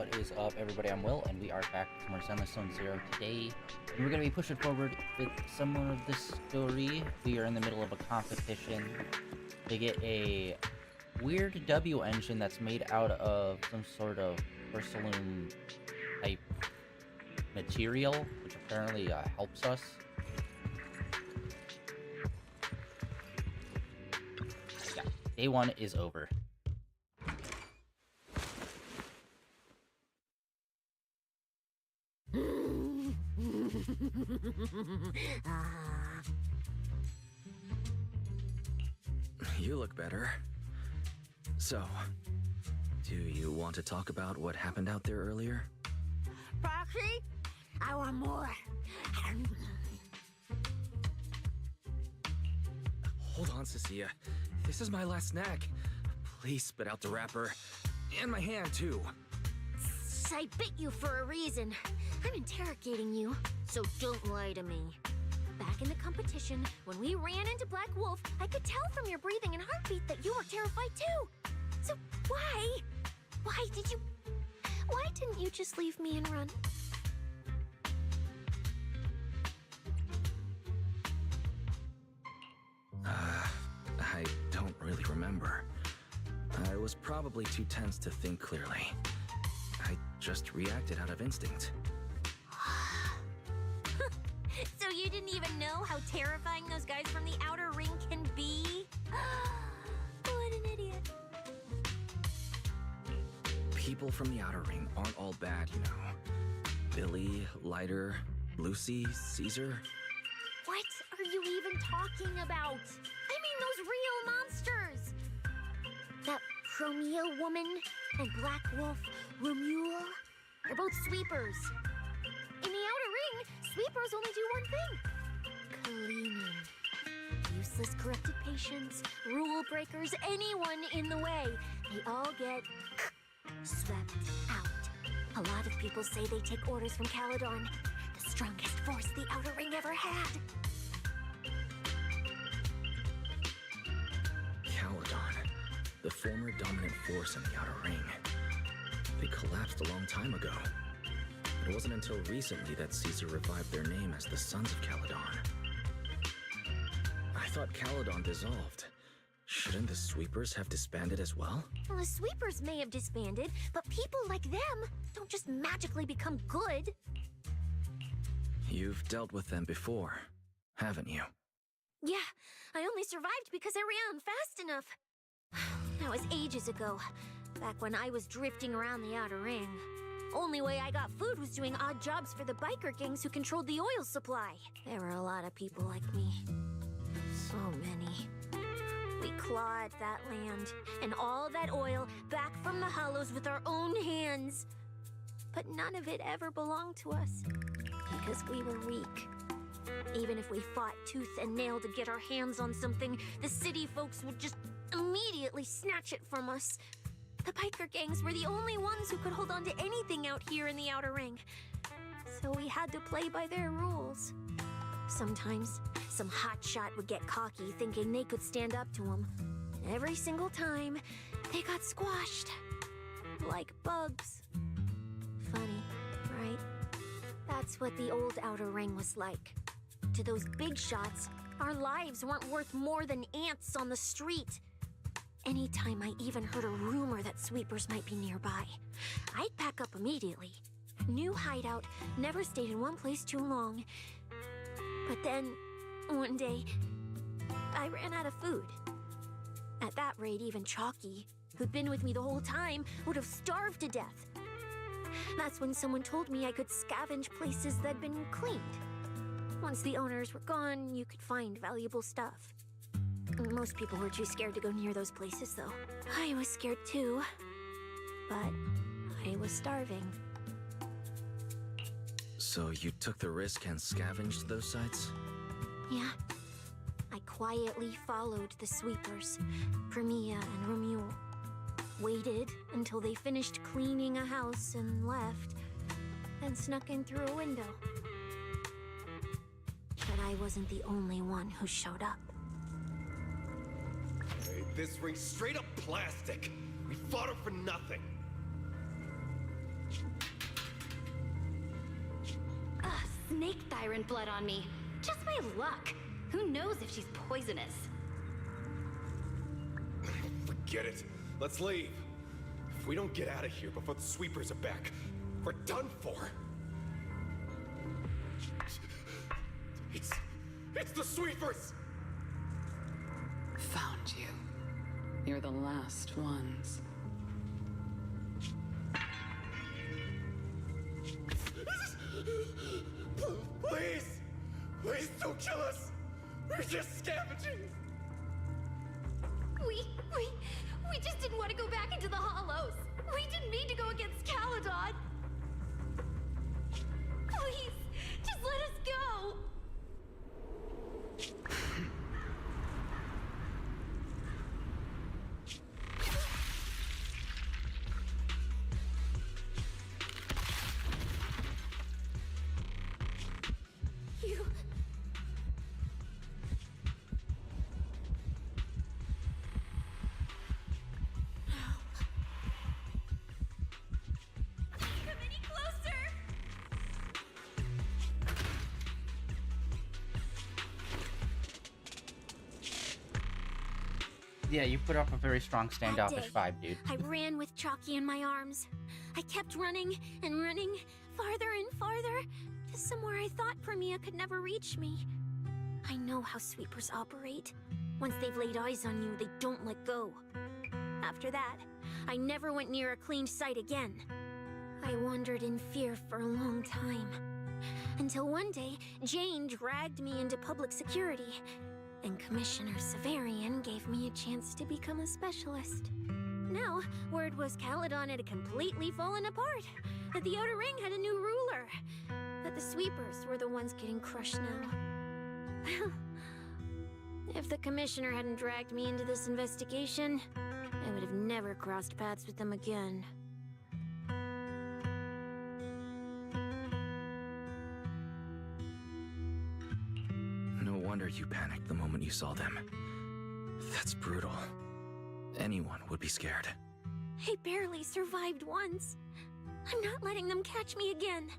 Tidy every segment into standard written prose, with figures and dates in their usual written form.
What is up, everybody? I'm Will, and we are back with more Zenless Zone Zero today. And we're going to be pushing forward with some more of this story. We are in the middle of a competition to get a weird W engine that's made out of some sort of porcelain type material, which apparently helps us. Yeah, day one is over. You look better. So, do you want to talk about what happened out there earlier? Proxy, I want more. Hold on, Cecilia. This is my last snack. Please spit out the wrapper. And my hand, too. I bit you for a reason. I'm interrogating you, so don't lie to me. Back in the competition, when we ran into Black Wolf, I could tell from your breathing and heartbeat that you were terrified too. So why? Why didn't you just leave me and run? I don't really remember. I was probably too tense to think clearly. I just reacted out of instinct. So you didn't even know how terrifying those guys from the outer ring can be? What an idiot. People from the outer ring aren't all bad, you know. Billy, Lighter, Lucy, Caesar. What are you even talking about? I mean those real monsters! That Chromia woman and Black Wolf, Romule, they're both sweepers. In the outer ring, sweepers only do one thing. Cleaning. Useless corrupted patients, rule breakers, anyone in the way. They all get swept out. A lot of people say they take orders from Caledon, the strongest force the outer ring ever had. Caledon, the former dominant force in the outer ring. They collapsed a long time ago. It wasn't until recently that Caesar revived their name as the Sons of Caledon. I thought Caledon dissolved. Shouldn't the Sweepers have disbanded as well? Well, the sweepers may have disbanded, but people like them don't just magically become good. You've dealt with them before, haven't you? Yeah, I only survived because I ran fast enough. That was ages ago, back when I was drifting around the outer ring. Only way I got food was doing odd jobs for the biker gangs who controlled the oil supply. There were a lot of people like me. So many. We clawed that land and all that oil back from the hollows with our own hands. But none of it ever belonged to us because we were weak. Even if we fought tooth and nail to get our hands on something, the city folks would just immediately snatch it from us. The biker gangs were the only ones who could hold on to anything out here in the outer ring. So we had to play by their rules. Sometimes, some hotshot would get cocky thinking they could stand up to them. And every single time, they got squashed. Like bugs. Funny, right? That's what the old outer ring was like. To those big shots, our lives weren't worth more than ants on the street. Anytime I even heard a rumor that sweepers might be nearby, I'd pack up immediately. New hideout, never stayed in one place too long. But then, one day, I ran out of food. At that rate, even Chalky, who'd been with me the whole time, would have starved to death. That's when someone told me I could scavenge places that'd been cleaned. Once the owners were gone, you could find valuable stuff. Most people were too scared to go near those places, though. I was scared too, but I was starving. So you took the risk and scavenged those sites? Yeah. I quietly followed the sweepers, Premia and Romule. Waited until they finished cleaning a house and left, then snuck in through a window. But I wasn't the only one who showed up. Hey, this ring's straight up plastic. We fought it for nothing. snake thyron blood on me. Just by luck. Who knows if she's poisonous? Forget it. Let's leave. If we don't get out of here before the sweepers are back, we're done for. It's the sweepers! Found you. You're the last ones. Please! Please don't kill us! We're just scavenging! We just didn't want to go back into the hollows. We didn't mean to go against Caladon. Please, just let us go. You... Come any closer! Yeah, you put up a very strong That standoffish day, vibe, dude. I ran with Chalky in my arms. I kept running and running, farther and farther, to somewhere I thought Premia could never reach me. I know how sweepers operate. Once they've laid eyes on you, they don't let go. After that, I never went near a cleaned site again. I wandered in fear for a long time. Until one day, Jane dragged me into public security, and Commissioner Severian gave me a chance to become a specialist. Now, word was Caladon had completely fallen apart, that the Outer Ring had a new ruler, that the sweepers were the ones getting crushed now. Well, if the Commissioner hadn't dragged me into this investigation, I would have never crossed paths with them again. No wonder you panicked the moment you saw them. That's brutal. Anyone would be scared. I barely survived once. I'm not letting them catch me again.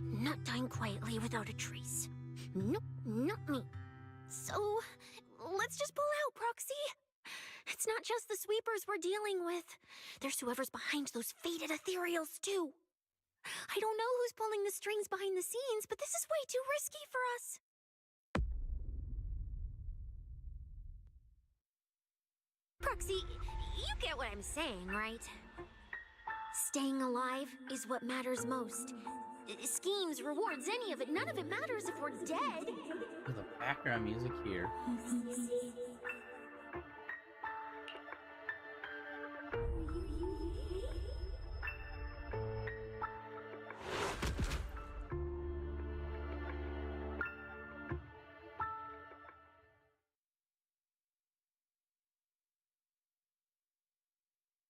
Not dying quietly without a trace. Nope, not me. So, let's just pull out, Proxy. It's not just the sweepers we're dealing with. There's whoever's behind those faded ethereals, too. I don't know who's pulling the strings behind the scenes, but this is way too risky for us. Proxy, you get what I'm saying, right? Staying alive is what matters most. Schemes, rewards, any of it, none of it matters if we're dead. The background music here.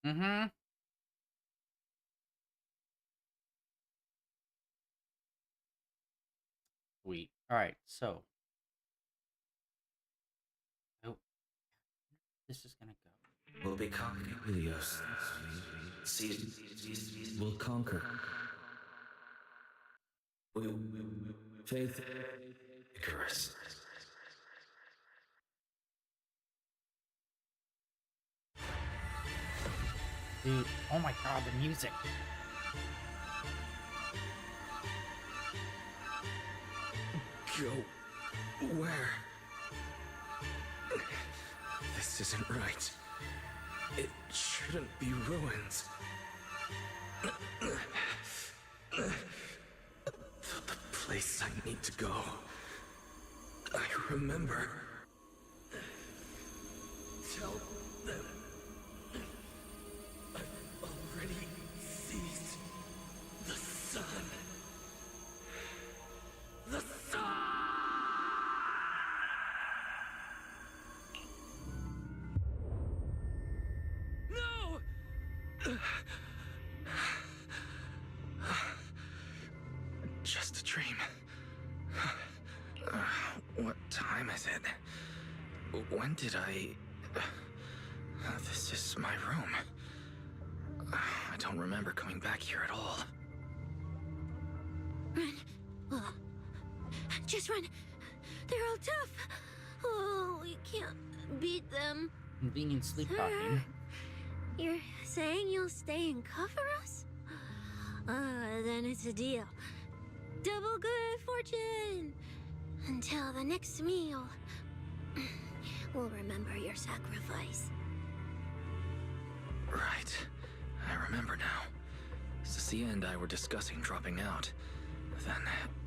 Mm-hmm. Sweet. Alright, so. Oh. This is gonna go. We'll be conquering Helios. We'll conquer. We'll faith Icarus. Dude, oh my god, the music. Go where? This isn't right. It shouldn't be ruins. The place I need to go. I remember. Tell them I've already seized the sun. The sun! No! Just a dream. What time is it? When did I... This is my room. I don't remember coming back here at all. Run. Just run. They're all tough. Oh, we can't beat them. Convenient sleep talking. You're saying you'll stay and cover us? Then it's a deal. Double good fortune. Until the next meal. We'll remember your sacrifice. Right. I remember now. Cecilia and I were discussing dropping out. Then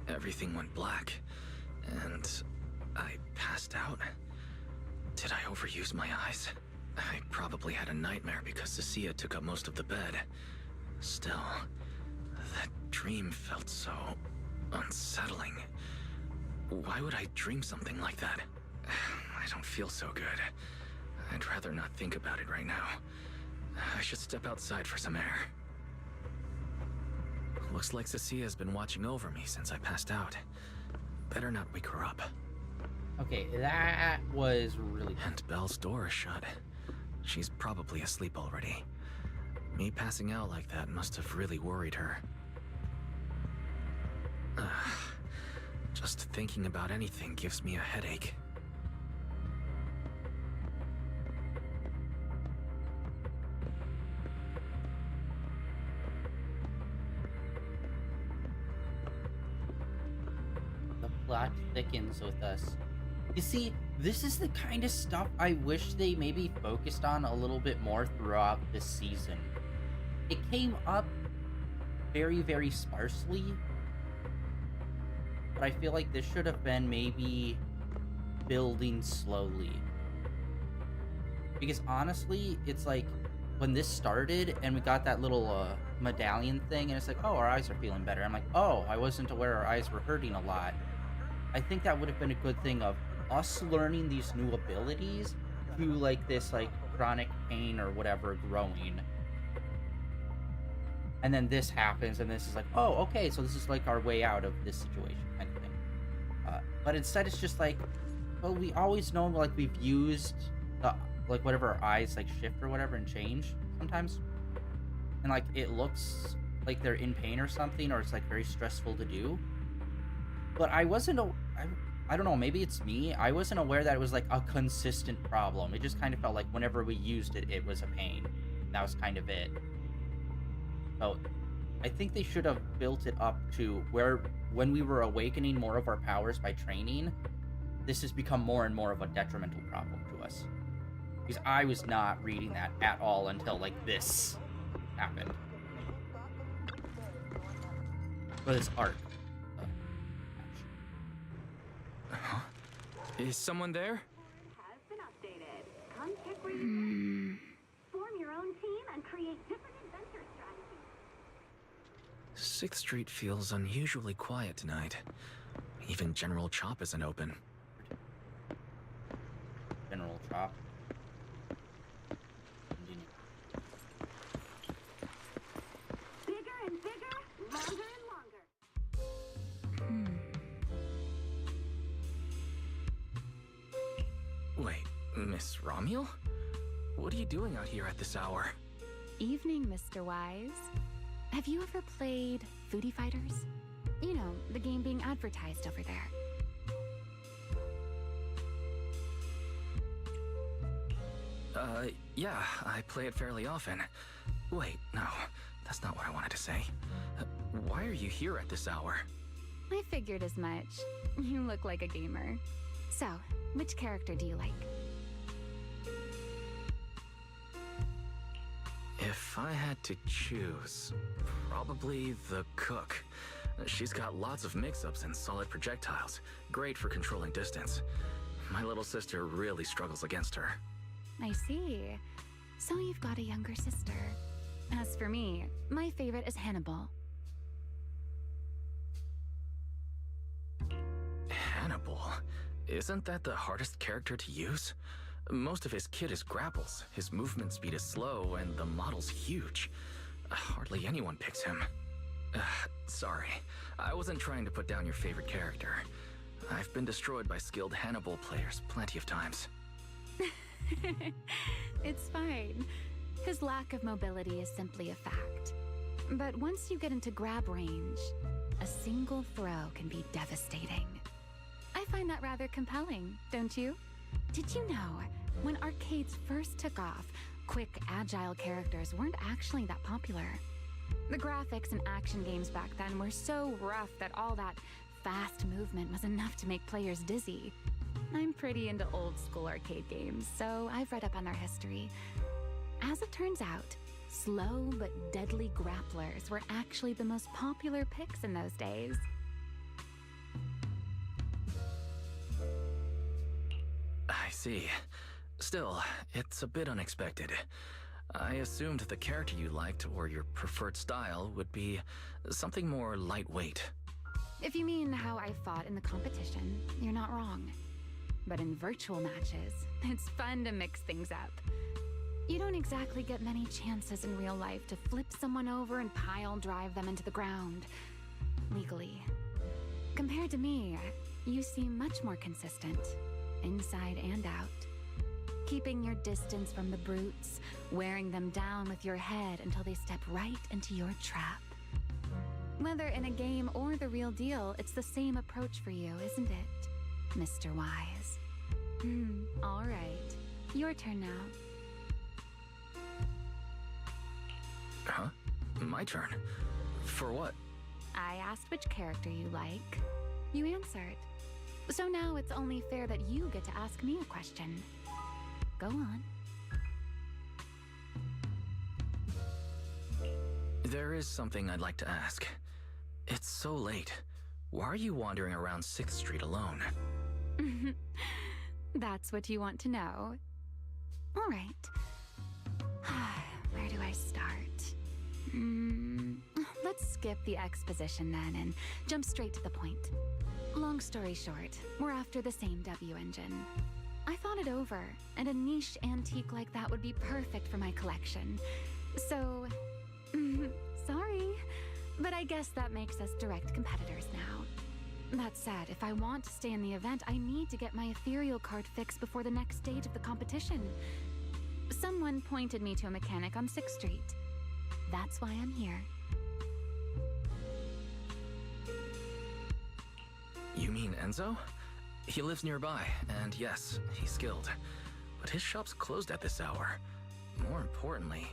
everything went black, and I passed out. Did I overuse my eyes? I probably had a nightmare because Cecilia took up most of the bed. Still, that dream felt so unsettling. Why would I dream something like that? I don't feel so good. I'd rather not think about it right now. I should step outside for some air. Looks like Cecilia's been watching over me since I passed out. Better not wake her up. Okay, that was really... And Belle's door is shut. She's probably asleep already. Me passing out like that must have really worried her. Just thinking about anything gives me a headache. The plot thickens with us. You see, this is the kind of stuff I wish they maybe focused on a little bit more throughout this season. It came up very, very sparsely, but I feel like this should have been maybe building slowly. Because honestly, it's like when this started and we got that little medallion thing, and it's like, oh, our eyes are feeling better. I'm like, oh, I wasn't aware our eyes were hurting a lot. I think that would have been a good thing of us learning these new abilities to like this like chronic pain or whatever growing. And then this happens, and this is like, oh, okay, so this is like our way out of this situation kind of thing. But instead it's just like, well, we always know like we've used the, like whatever our eyes like shift or whatever and change sometimes. And like it looks like they're in pain or something, or it's like very stressful to do. But I wasn't, I don't know, maybe it's me. I wasn't aware that it was like a consistent problem. It just kind of felt like whenever we used it, it was a pain. That was kind of it. So I think they should have built it up to where when we were awakening more of our powers by training, this has become more and more of a detrimental problem to us. Because I was not reading that at all until like this happened. For this arc. Is someone there? Has been updated. Come check where you form your own team and create different adventure strategies. 6th Street feels unusually quiet tonight. Even General Chop isn't open. General Chop. Bigger and bigger, longer and longer. Wait, Miss Romuel? What are you doing out here at this hour? Evening, Mr. Wise. Have you ever played Foodie Fighters? You know, the game being advertised over there. Yeah, I play it fairly often. Wait, no, that's not what I wanted to say. Why are you here at this hour? I figured as much. You look like a gamer. So, which character do you like? If I had to choose, probably the cook. She's got lots of mix-ups and solid projectiles, great for controlling distance. My little sister really struggles against her. I see. So you've got a younger sister. As for me, my favorite is Hannibal. Hannibal? Isn't that the hardest character to use? Most of his kit is grapples, his movement speed is slow, and the model's huge. Hardly anyone picks him. Sorry, I wasn't trying to put down your favorite character. I've been destroyed by skilled Hannibal players plenty of times. It's fine. His lack of mobility is simply a fact. But once you get into grab range, a single throw can be devastating. find that rather compelling, don't you? Did you know, when arcades first took off, quick, agile characters weren't actually that popular? The graphics in action games back then were so rough that all that fast movement was enough to make players dizzy. I'm pretty into old school arcade games, so I've read up on their history. As it turns out, slow but deadly grapplers were actually the most popular picks in those days. I see. Still, it's a bit unexpected. I assumed the character you liked or your preferred style would be something more lightweight. If you mean how I fought in the competition, you're not wrong. But in virtual matches, it's fun to mix things up. You don't exactly get many chances in real life to flip someone over and pile drive them into the ground. Legally. Compared to me, you seem much more consistent, inside and out. Keeping your distance from the brutes, wearing them down with your head until they step right into your trap. Whether in a game or the real deal, it's the same approach for you, isn't it, Mr. Wise? All right. Your turn now. Huh? My turn? For what? I asked which character you like. You answered. So now it's only fair that you get to ask me a question. Go on. There is something I'd like to ask. It's so late. Why are you wandering around 6th Street alone? That's what you want to know. All right. Where do I start? Let's skip the exposition then and jump straight to the point. Long story short, we're after the same W engine. I thought it over, and a niche antique like that would be perfect for my collection. So, sorry, but I guess that makes us direct competitors now. That said, if I want to stay in the event, I need to get my ethereal card fixed before the next stage of the competition. Someone pointed me to a mechanic on 6th Street. That's why I'm here. You mean Enzo? He lives nearby, and yes, he's skilled. But his shop's closed at this hour. More importantly,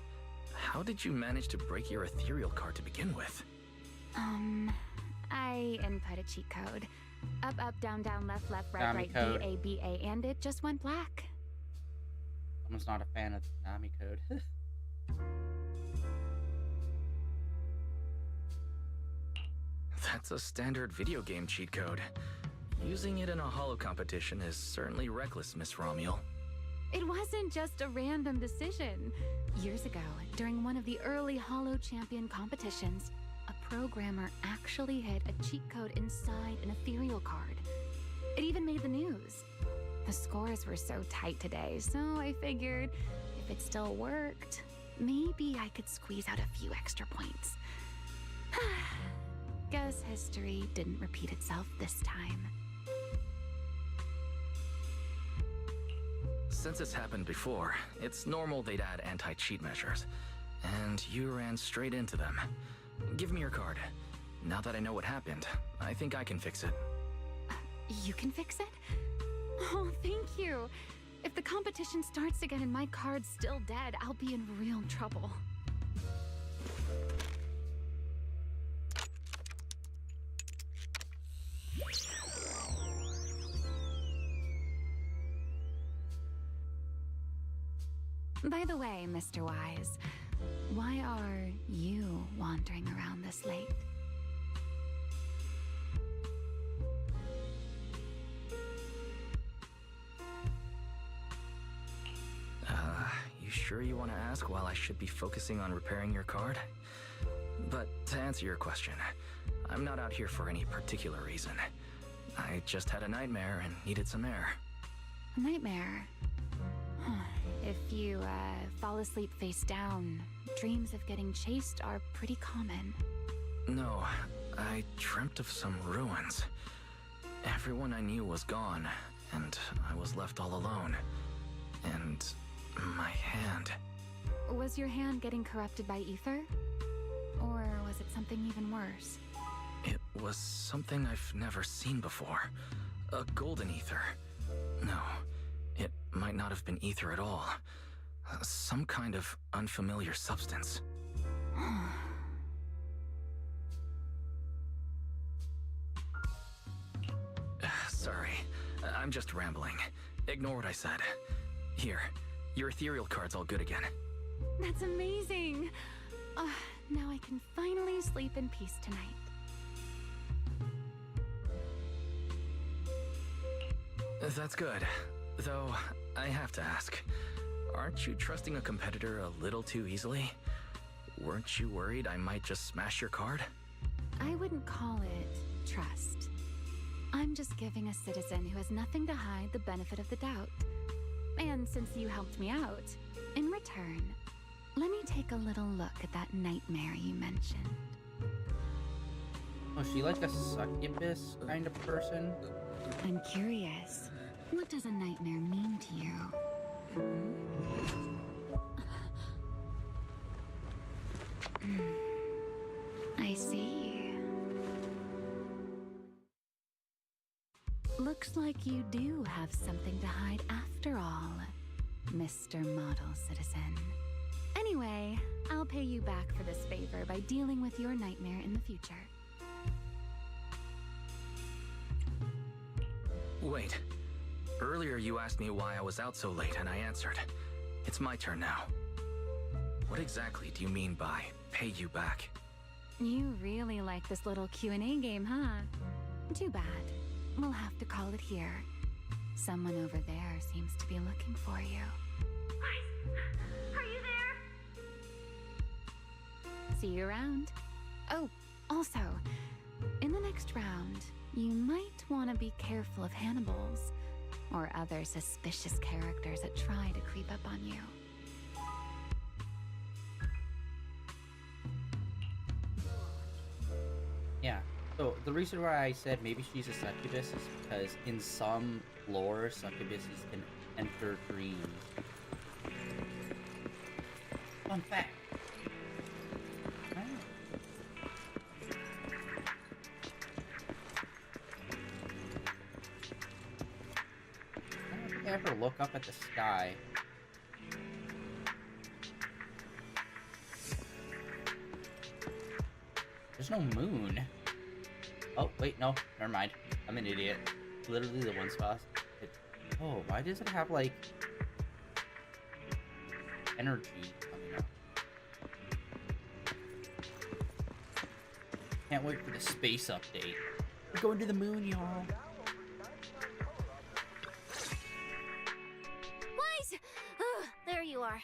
how did you manage to break your ethereal card to begin with? I input a cheat code. Up, up, down, down, left, left, right, Konami right, code. B, A, B, A, and it just went black. Someone's not a fan of the Konami code. That's a standard video game cheat code. Using it in a holo competition is certainly reckless, Miss Romuel. It wasn't just a random decision. Years ago, during one of the early Holo Champion competitions, a programmer actually hid a cheat code inside an ethereal card. It even made the news. The scores were so tight today, so I figured if it still worked, maybe I could squeeze out a few extra points. Guess history didn't repeat itself this time. Since it's happened before, it's normal they'd add anti-cheat measures. And you ran straight into them. Give me your card. Now that I know what happened, I think I can fix it. You can fix it? Oh, thank you. If the competition starts again and my card's still dead, I'll be in real trouble. By the way, Mr. Wise, why are you wandering around this late? You sure you want to ask while I should be focusing on repairing your card? But to answer your question, I'm not out here for any particular reason. I just had a nightmare and needed some air. A nightmare? If you fall asleep face down, dreams of getting chased are pretty common. No, I dreamt of some ruins. Everyone I knew was gone, and I was left all alone. And my hand. Was your hand getting corrupted by ether? Or was it something even worse? It was something I've never seen before. A golden ether. No, it might not have been ether at all. Some kind of unfamiliar substance. Sorry, I'm just rambling. Ignore what I said. Here, your ethereal card's all good again. That's amazing. Now I can finally sleep in peace tonight. That's good. Though, I have to ask, aren't you trusting a competitor a little too easily? Weren't you worried I might just smash your card? I wouldn't call it trust. I'm just giving a citizen who has nothing to hide the benefit of the doubt. And since you helped me out, in return, let me take a little look at that nightmare you mentioned. Oh, is she like a succubus kind of person? I'm curious. What does a nightmare mean to you? I see. Looks like you do have something to hide after all, Mr. Model Citizen. Anyway, I'll pay you back for this favor by dealing with your nightmare in the future. Wait. Earlier you asked me why I was out so late, and I answered. It's my turn now. What exactly do you mean by pay you back? You really like this little Q&A game, huh? Too bad. We'll have to call it here. Someone over there seems to be looking for you. Are you there? See you around. Oh, also, in the next round, you might want to be careful of Hannibals or other suspicious characters that try to creep up on you. Yeah. So the reason why I said maybe she's a succubus is because in some lore, succubuses can enter dreams. Fun fact. I don't think I ever look up at the sky. There's no moon. Oh, wait, no. Never mind. I'm an idiot. Literally the one spot. Oh, why does it have, like, energy coming up? Can't wait for the space update. We're going to the moon, y'all. Wise! There you are.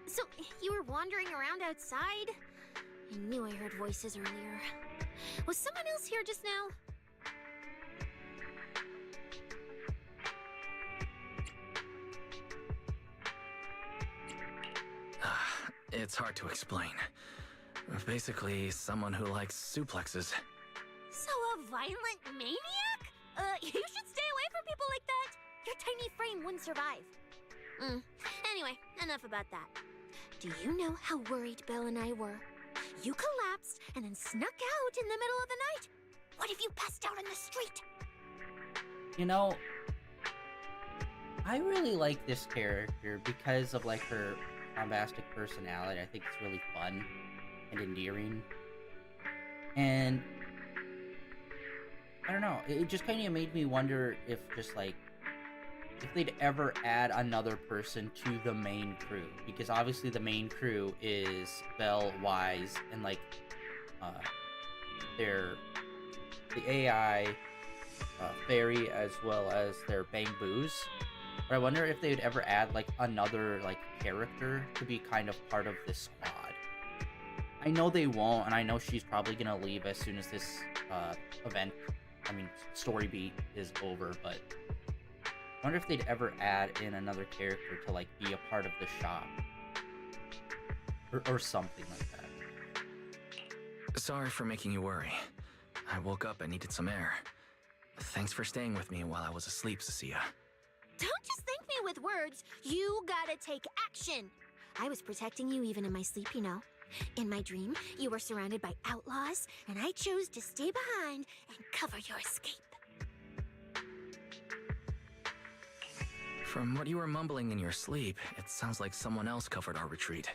So, you were wandering around outside? I knew I heard voices earlier. Was someone else here just now? It's hard to explain. Basically, someone who likes suplexes. So a violent maniac? You should stay away from people like that. Your tiny frame wouldn't survive. Anyway, enough about that. Do you know how worried Belle and I were? You collapsed and then snuck out in the middle of the night. What if you passed out on the street? You know, I really like this character because of, like, her bombastic personality. I think it's really fun and endearing. And I don't know, it just kind of made me wonder if just, like, if they'd ever add another person to the main crew, because obviously the main crew is Belle, Wise, and, like, the AI, Fairy, as well as their Bamboos. But I wonder if they'd ever add, like, another, like, character to be kind of part of this squad. I know they won't, and I know she's probably gonna leave as soon as this story beat is over, but I wonder if they'd ever add in another character to, like, be a part of the shop. Or something like that. Sorry for making you worry. I woke up and needed some air. Thanks for staying with me while I was asleep, Cecilia. Don't just thank me with words. You gotta take action. I was protecting you even in my sleep, you know. In my dream, you were surrounded by outlaws, and I chose to stay behind and cover your escape. From what you were mumbling in your sleep, it sounds like someone else covered our retreat.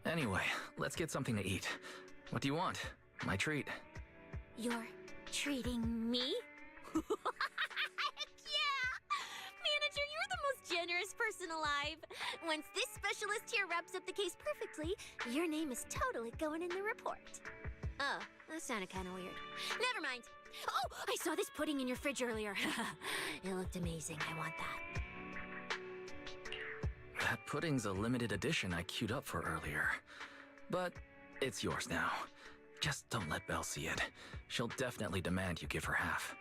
Anyway, let's get something to eat. What do you want? My treat. You're treating me? Heck yeah! Manager, you're the most generous person alive. Once this specialist here wraps up the case perfectly, your name is totally going in the report. Oh, that sounded kind of weird. Never mind. Oh, I saw this pudding in your fridge earlier. It looked amazing. I want that. That pudding's a limited edition I queued up for earlier. But it's yours now. Just don't let Belle see it. She'll definitely demand you give her half.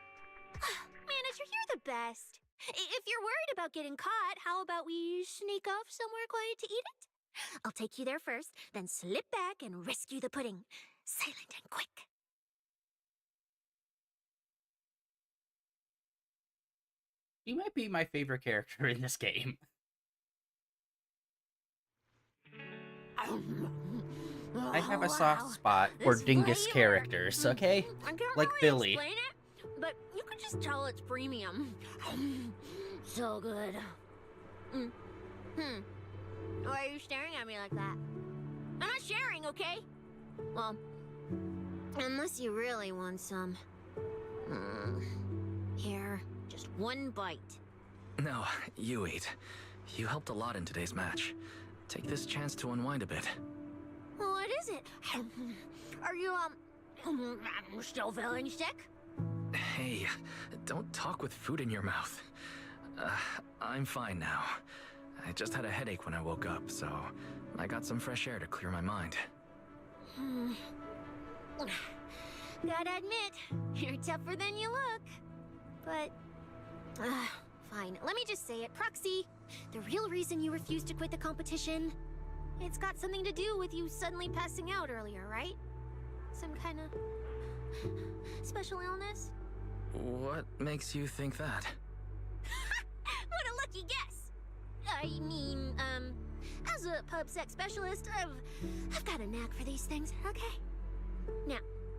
Manager, you're the best. If you're worried about getting caught, how about we sneak off somewhere quiet to eat it? I'll take you there first, then slip back and rescue the pudding. Silent and quick. She might be my favorite character in this game. I have a soft spot for dingus characters, okay? I can't Like really Billy. explain it, but you can just tell it's premium. So good. Why are you staring at me like that? I'm not sharing, okay? Well, unless you really want some. Here, just one bite. No, you eat. You helped a lot in today's match. Take this chance to unwind a bit. What is it? Are you, still feeling sick? Hey, don't talk with food in your mouth. I'm fine now. I just had a headache when I woke up, so I got some fresh air to clear my mind. Gotta admit, you're tougher than you look. But, fine. Let me just say it. Proxy, the real reason you refused to quit the competition, it's got something to do with you suddenly passing out earlier, right? Some kind of special illness? What makes you think that? What a lucky guess! I mean, as a pub sex specialist, I've got a knack for these things, okay? Now,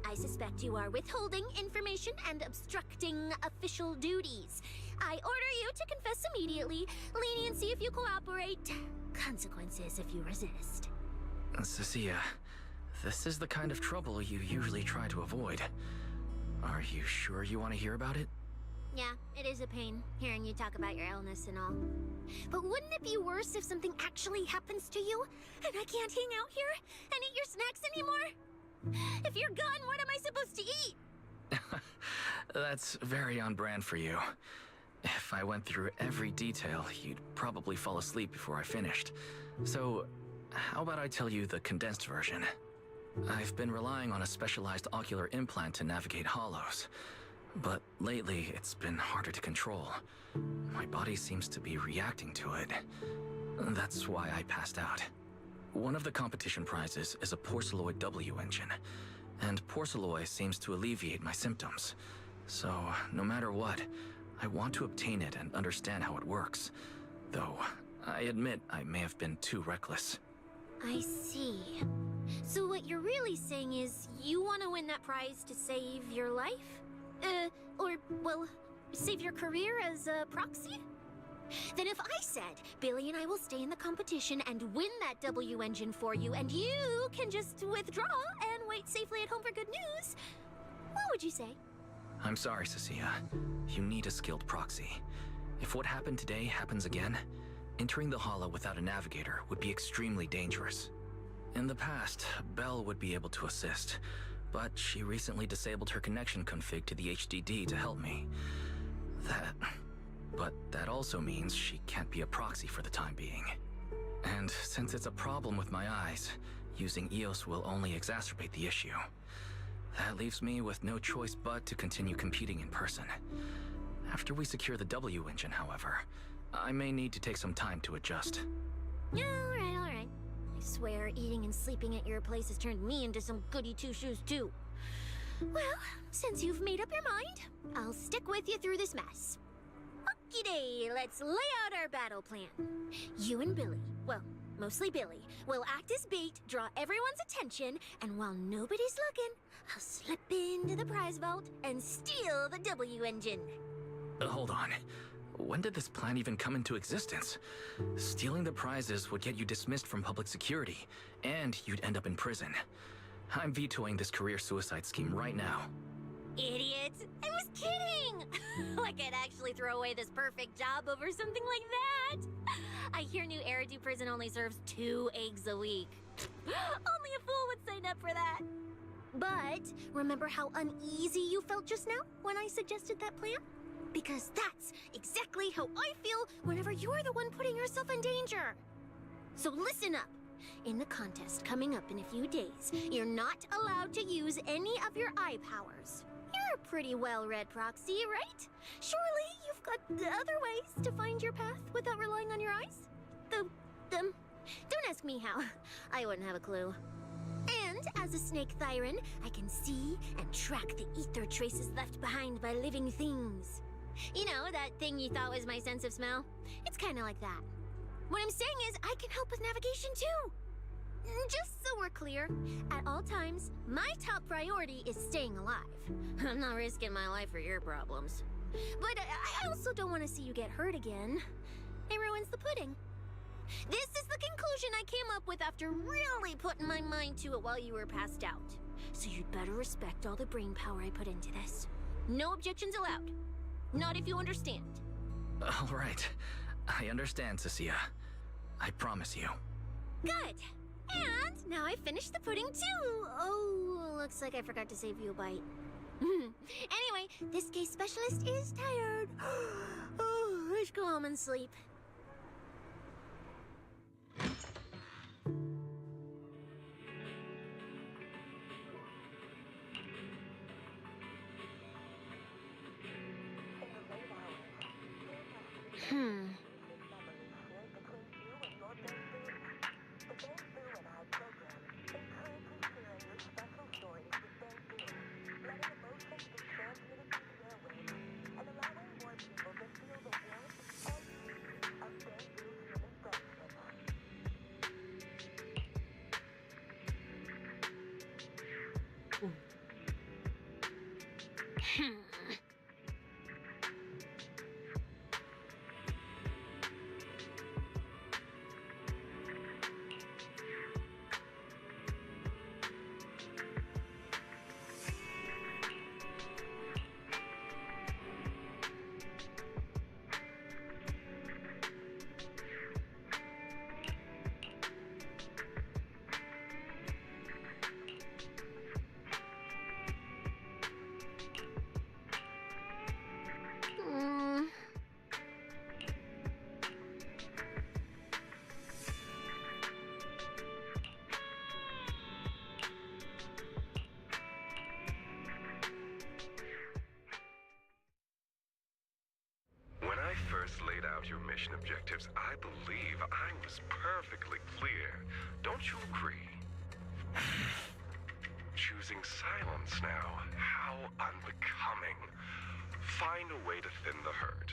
I suspect you are withholding information and obstructing official duties. I order you to confess immediately, leniency if you cooperate, consequences if you resist. Cecilia, this is the kind of trouble you usually try to avoid. Are you sure you want to hear about it? Yeah, it is a pain, hearing you talk about your illness and all. But wouldn't it be worse if something actually happens to you, and I can't hang out here and eat your snacks anymore? If you're gone, what am I supposed to eat? That's very on brand for you. If I went through every detail, you'd probably fall asleep before I finished. So, how about I tell you the condensed version? I've been relying on a specialized ocular implant to navigate hollows. But lately, it's been harder to control. My body seems to be reacting to it. That's why I passed out. One of the competition prizes is a Porceloid W engine, and Porceloid seems to alleviate my symptoms. So, no matter what, I want to obtain it and understand how it works. Though, I admit I may have been too reckless. I see. So what you're really saying is you want to win that prize to save your life? Well, save your career as a proxy? Then if I said, Billy and I will stay in the competition and win that W engine for you, and you can just withdraw and wait safely at home for good news, what would you say? I'm sorry, Cecilia. You need a skilled proxy. If what happened today happens again, entering the hollow without a navigator would be extremely dangerous. In the past, Belle would be able to assist, but she recently disabled her connection config to the HDD to help me. But that also means she can't be a proxy for the time being. And since it's a problem with my eyes, using EOS will only exacerbate the issue. That leaves me with no choice but to continue competing in person. After we secure the W engine, however, I may need to take some time to adjust. Alright. I swear, eating and sleeping at your place has turned me into some goody two-shoes too. Well, since you've made up your mind, I'll stick with you through this mess. Okie-day, let's lay out our battle plan. You and Billy, well, mostly Billy, will act as bait, draw everyone's attention, and while nobody's looking, I'll slip into the prize vault and steal the W engine. Hold on. When did this plan even come into existence? Stealing the prizes would get you dismissed from public security, and you'd end up in prison. I'm vetoing this career suicide scheme right now. Idiot! I was kidding! Like I'd actually throw away this perfect job over something like that! I hear New Eridu Prison only serves 2 eggs a week. Only a fool would sign up for that! But remember how uneasy you felt just now when I suggested that plan? Because that's exactly how I feel whenever you're the one putting yourself in danger! So listen up! In the contest coming up in a few days, you're not allowed to use any of your eye powers. You're a pretty well-read proxy, right? Surely you've got other ways to find your path without relying on your eyes? Don't ask me how. I wouldn't have a clue. And as a snake Thyran, I can see and track the ether traces left behind by living things. You know, that thing you thought was my sense of smell? It's kind of like that. What I'm saying is, I can help with navigation too. Just so we're clear, at all times, my top priority is staying alive. I'm not risking my life for your problems. But I also don't want to see you get hurt again. It ruins the pudding. This is the conclusion I came up with after really putting my mind to it while you were passed out. So you'd better respect all the brain power I put into this. No objections allowed. Not if you understand. All right. I understand, Cecilia. I promise you. Good. And now I finished the pudding too. Oh, looks like I forgot to save you a bite. Anyway, this case specialist is tired. Oh, let's go home and sleep. When I first laid out your mission objectives, I believe I was perfectly clear. Don't you agree? Choosing silence now. How unbecoming. Find a way to thin the herd.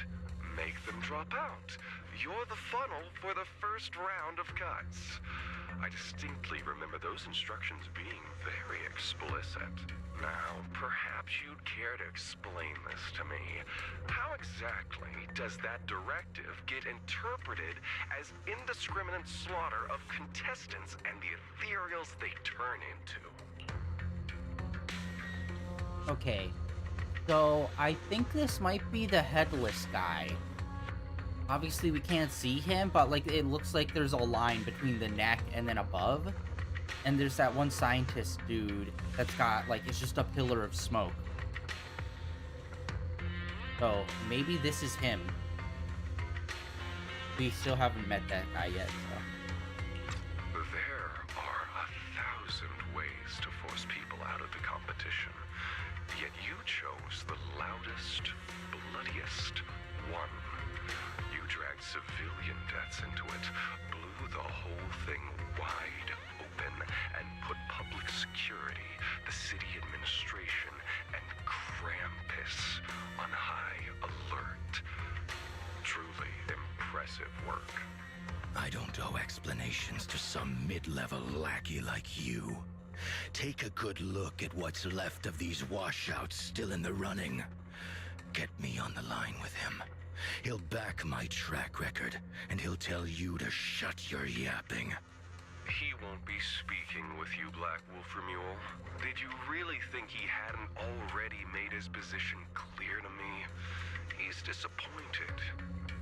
Make them drop out. You're the funnel for the first round of cuts. I distinctly remember those instructions being very explicit. Now, perhaps you'd care to explain this to me. How exactly does that directive get interpreted as indiscriminate slaughter of contestants and the ethereals they turn into? Okay, so I think this might be the headless guy. Obviously we can't see him, but like it looks like there's a line between the neck and then above. And there's that one scientist dude that's got like, it's just a pillar of smoke. So maybe this is him. We still haven't met that guy yet, so. There are 1,000 ways to force people out of the competition. Yet you chose the loudest, bloodiest one. You dragged civilian deaths into it, blew the whole thing wide open, and put public security, the city administration, and Krampus on high alert. Truly impressive work. I don't owe explanations to some mid-level lackey like you. Take a good look at what's left of these washouts still in the running. Get me on the line with him. He'll back my track record, and he'll tell you to shut your yapping. He won't be speaking with you, Black Wolf Mule. Did you really think he hadn't already made his position clear to me? He's disappointed.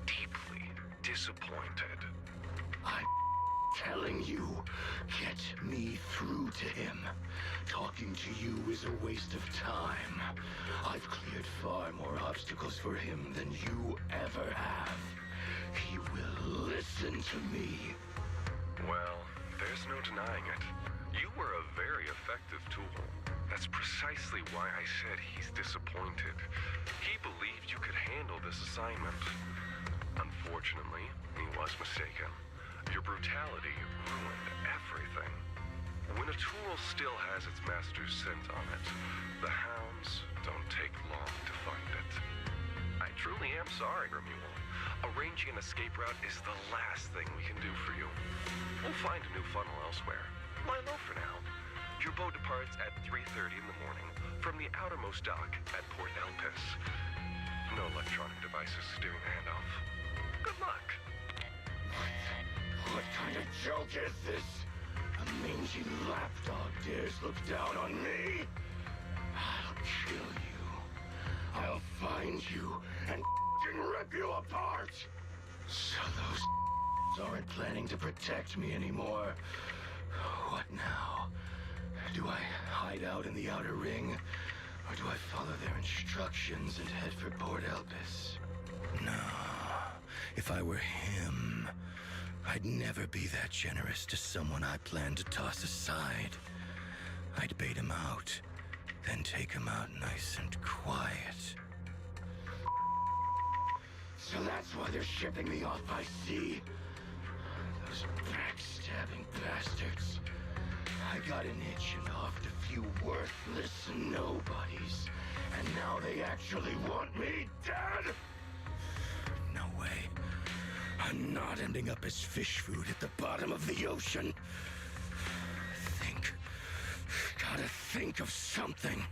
Deeply disappointed. I'm telling you, get me through to him. Talking to you is a waste of time. I've cleared far more obstacles for him than you ever have. He will listen to me. Well, there's no denying it. You were a very effective tool. That's precisely why I said he's disappointed. He believed you could handle this assignment. Unfortunately, he was mistaken. Your brutality ruined everything. When a tool still has its master's scent on it, the hounds don't take long to find it. I truly am sorry, Remuel. Arranging an escape route is the last thing we can do for you. We'll find a new funnel elsewhere. Lie low for now. Your boat departs at 3:30 in the morning from the outermost dock at Port Elpis. No electronic devices steering the handoff. Good luck. What kind of joke is this? A mangy lapdog dares look down on me? I'll kill you. I'll find you and rip you apart. So those aren't planning to protect me anymore. What now? Do I hide out in the outer ring? Or do I follow their instructions and head for Port Elpis? No. If I were him, I'd never be that generous to someone I plan to toss aside. I'd bait him out, then take him out nice and quiet. So that's why they're shipping me off by sea. Those backstabbing bastards. I got an itch and offed a few worthless nobodies. And now they actually want me dead? No way. I'm not ending up as fish food at the bottom of the ocean. Gotta think of something.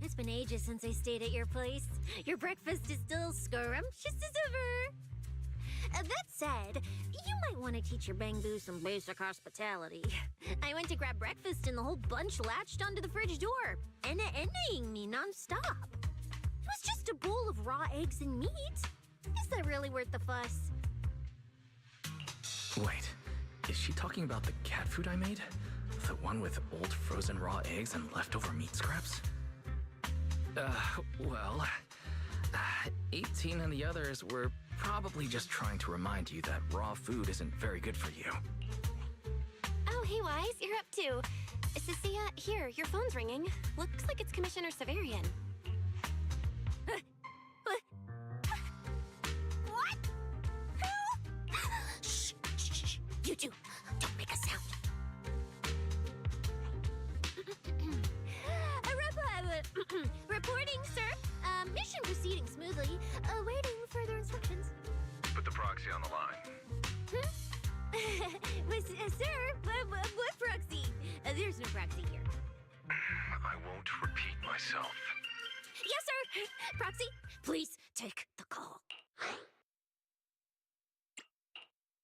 It's been ages since I stayed at your place. Your breakfast is still scrumptious as ever. That said, you might want to teach your Bangbu some basic hospitality. I went to grab breakfast and the whole bunch latched onto the fridge door, enna-ennaing me nonstop. It was just a bowl of raw eggs and meat. Is that really worth the fuss? Wait, is she talking about the cat food I made? The one with old frozen raw eggs and leftover meat scraps? Well, 18 and the others were probably just trying to remind you that raw food isn't very good for you. Oh, hey, Wise, you're up too. Cecilia, here, your phone's ringing. Looks like it's Commissioner Severian. What? Who? Shh, shh, shh. You two, don't make a sound. Reporting, sir. Mission proceeding smoothly. Awaiting further instructions. put the proxy on the line. Sir, what proxy? There's no proxy here. I won't repeat myself. Yes, sir. Proxy, please take the call.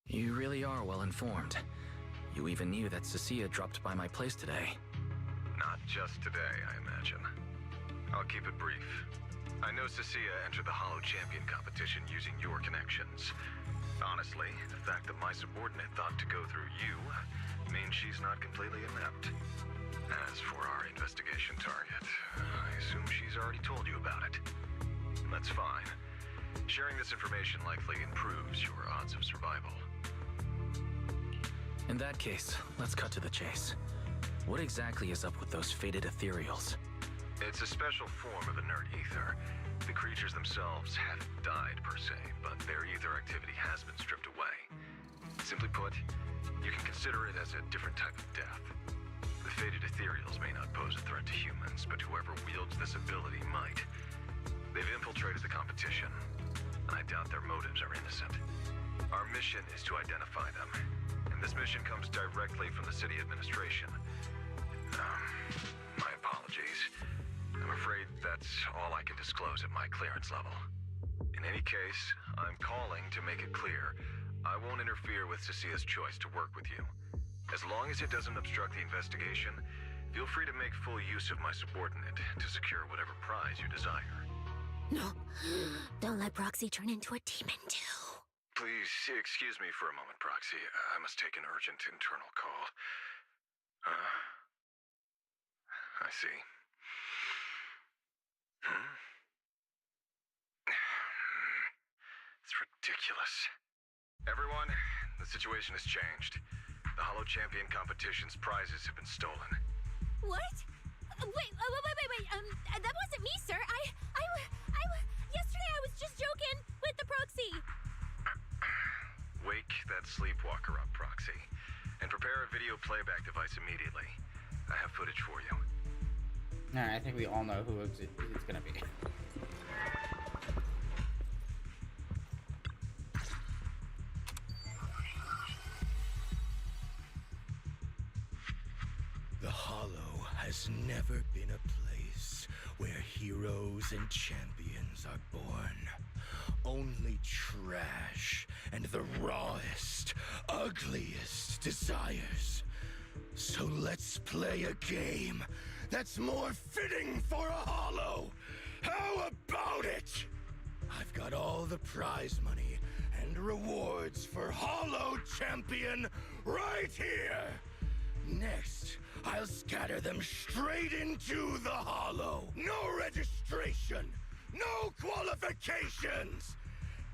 You really are well informed. You even knew that Cecilia dropped by my place today. Not just today, I imagine. I'll keep it brief. I know Cecilia entered the Hollow Champion competition using your connections. Honestly, the fact that my subordinate thought to go through you means she's not completely inept. As for our investigation target, I assume she's already told you about it. That's fine. Sharing this information likely improves your odds of survival. In that case, let's cut to the chase. What exactly is up with those faded ethereals? It's a special form of inert ether. The creatures themselves haven't died per se, but their ether activity has been stripped away. Simply put, you can consider it as a different type of death. The faded ethereals may not pose a threat to humans, but whoever wields this ability might. They've infiltrated the competition, and I doubt their motives are innocent. Our mission is to identify them, and this mission comes directly from the city administration. My apologies. I'm afraid that's all I can disclose at my clearance level. In any case, I'm calling to make it clear I won't interfere with Cecilia's choice to work with you. As long as it doesn't obstruct the investigation, feel free to make full use of my subordinate to secure whatever prize you desire. No, don't let Proxy turn into a demon too. Please excuse me for a moment, Proxy. I must take an urgent internal call. I see. It's ridiculous. Everyone, the situation has changed. The Hollow Champion competition's prizes have been stolen. What? Wait, that wasn't me, sir. Yesterday I was just joking with the Proxy. Wake that sleepwalker up, Proxy, and prepare a video playback device immediately. I have footage for you. Alright, I think we all know who it's gonna be. The Hollow has never been a place where heroes and champions are born. Only trash and the rawest, ugliest desires. So let's play a game that's more fitting for a Hollow. How about it? I've got all the prize money and rewards for Hollow Champion right here. Next, I'll scatter them straight into the Hollow. No registration, no qualifications.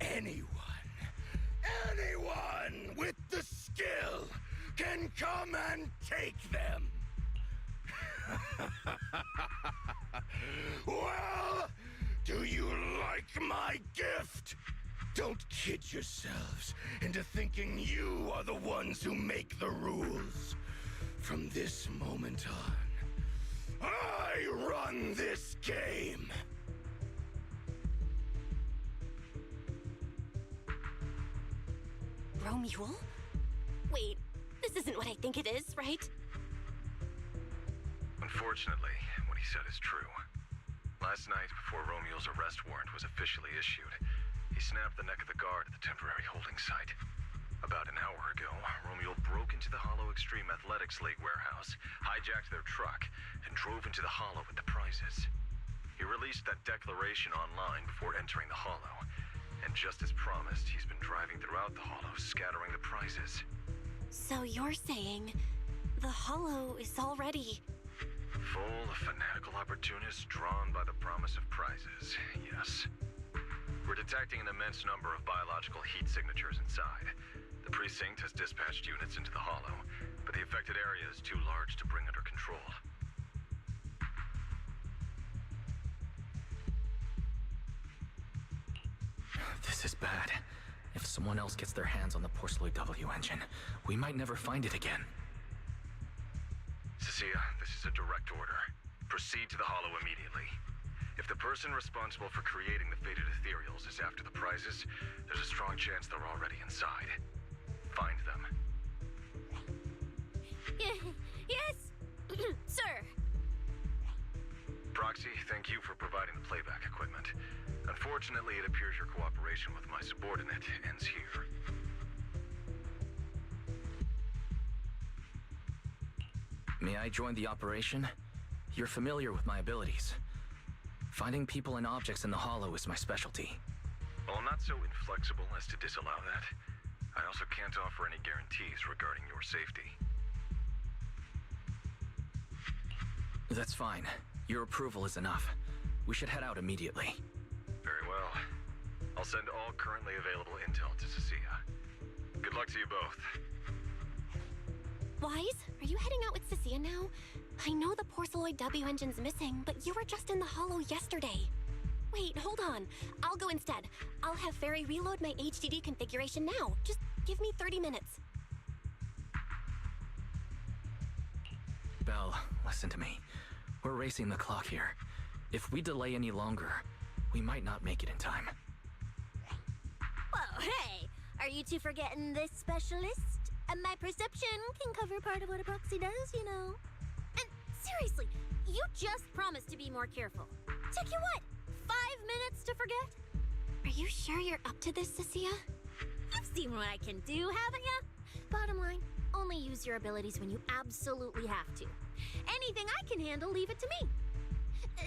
Anyone with the skill can come and take them. Well, do you like my gift? Don't kid yourselves into thinking you are the ones who make the rules. From this moment on, I run this game. Romule? Wait, this isn't what I think it is, right? Unfortunately, what he said is true. Last night, before Romule's arrest warrant was officially issued, he snapped the neck of the guard at the temporary holding site. About an hour ago, Romule broke into the Hollow Extreme Athletics League warehouse, hijacked their truck, and drove into the Hollow with the prizes. He released that declaration online before entering the Hollow, and just as promised, he's been driving throughout the Hollow, scattering the prizes. So you're saying the Hollow is already... Full of fanatical opportunists drawn by the promise of prizes, yes. We're detecting an immense number of biological heat signatures inside. The precinct has dispatched units into the Hollow, but the affected area is too large to bring under control. This is bad. If someone else gets their hands on the Porceloid W engine, we might never find it again. Cecilia, this is a direct order. Proceed to the Hollow immediately. If the person responsible for creating the faded ethereals is after the prizes, there's a strong chance they're already inside. Find them. Yes, sir. Proxy, thank you for providing the playback equipment. Unfortunately, it appears your cooperation with my subordinate ends here. May I join the operation? You're familiar with my abilities. Finding people and objects in the hollow is my specialty. Well, I'm not so inflexible as to disallow that. I also can't offer any guarantees regarding your safety. That's fine. Your approval is enough. We should head out immediately. Very well. I'll send all currently available intel to Cecilia. Good luck to you both. Wise, are you heading out with Cecilia now? I know the Porceloid W engine's missing, but you were just in the hollow yesterday. Wait, hold on. I'll go instead. I'll have Fairy reload my HDD configuration now. Just give me 30 minutes. Belle, listen to me. We're racing the clock here. If we delay any longer, we might not make it in time. Whoa, hey! Are you two forgetting this specialist? My perception can cover part of what a proxy does, you know. And seriously, you just promised to be more careful. Took you what, 5 minutes to forget? Are you sure you're up to this, Cecilia? You've seen what I can do, haven't ya? Bottom line, only use your abilities when you absolutely have to. Anything I can handle, leave it to me.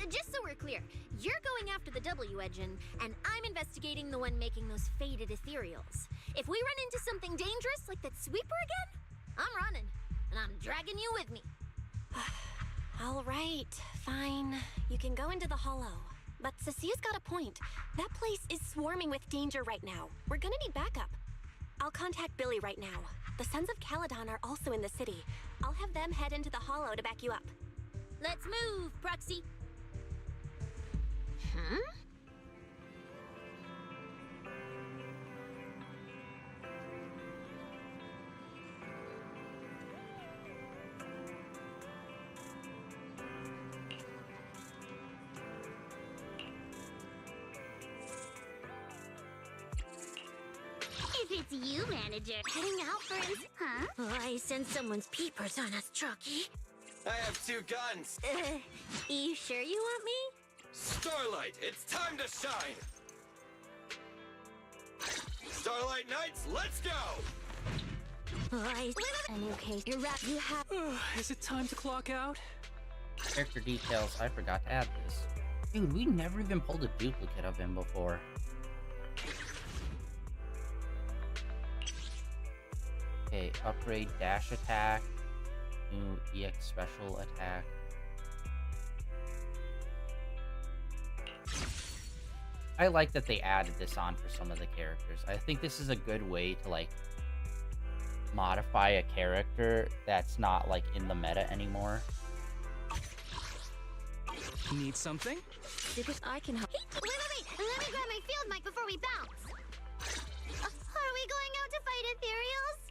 Just so we're clear, you're going after the W engine, and I'm investigating the one making those faded ethereals. If we run into something dangerous like that sweeper again, I'm running, and I'm dragging you with me. All right, fine. You can go into the hollow. But Cecilia's got a point. That place is swarming with danger right now. We're gonna need backup. I'll contact Billy right now. The Sons of Caledon are also in the city. I'll have them head into the hollow to back you up. Let's move, Proxy. Hmm? If it's you, manager. Heading out for Huh? Oh, I sense someone's peepers on us, Trucky. I have 2 guns. You sure you want me? Starlight, it's time to shine. Starlight Knights, let's go! A new case. You're right. You have. Is it time to clock out? Character details, I forgot to add this. Dude, we never even pulled a duplicate of him before. Okay, upgrade dash attack. New EX special attack. I like that they added this on for some of the characters. I think this is a good way to, like, modify a character that's not, like, in the meta anymore. Need something? I can help. Wait! Let me grab my field mic before we bounce. Are we going out to fight ethereals?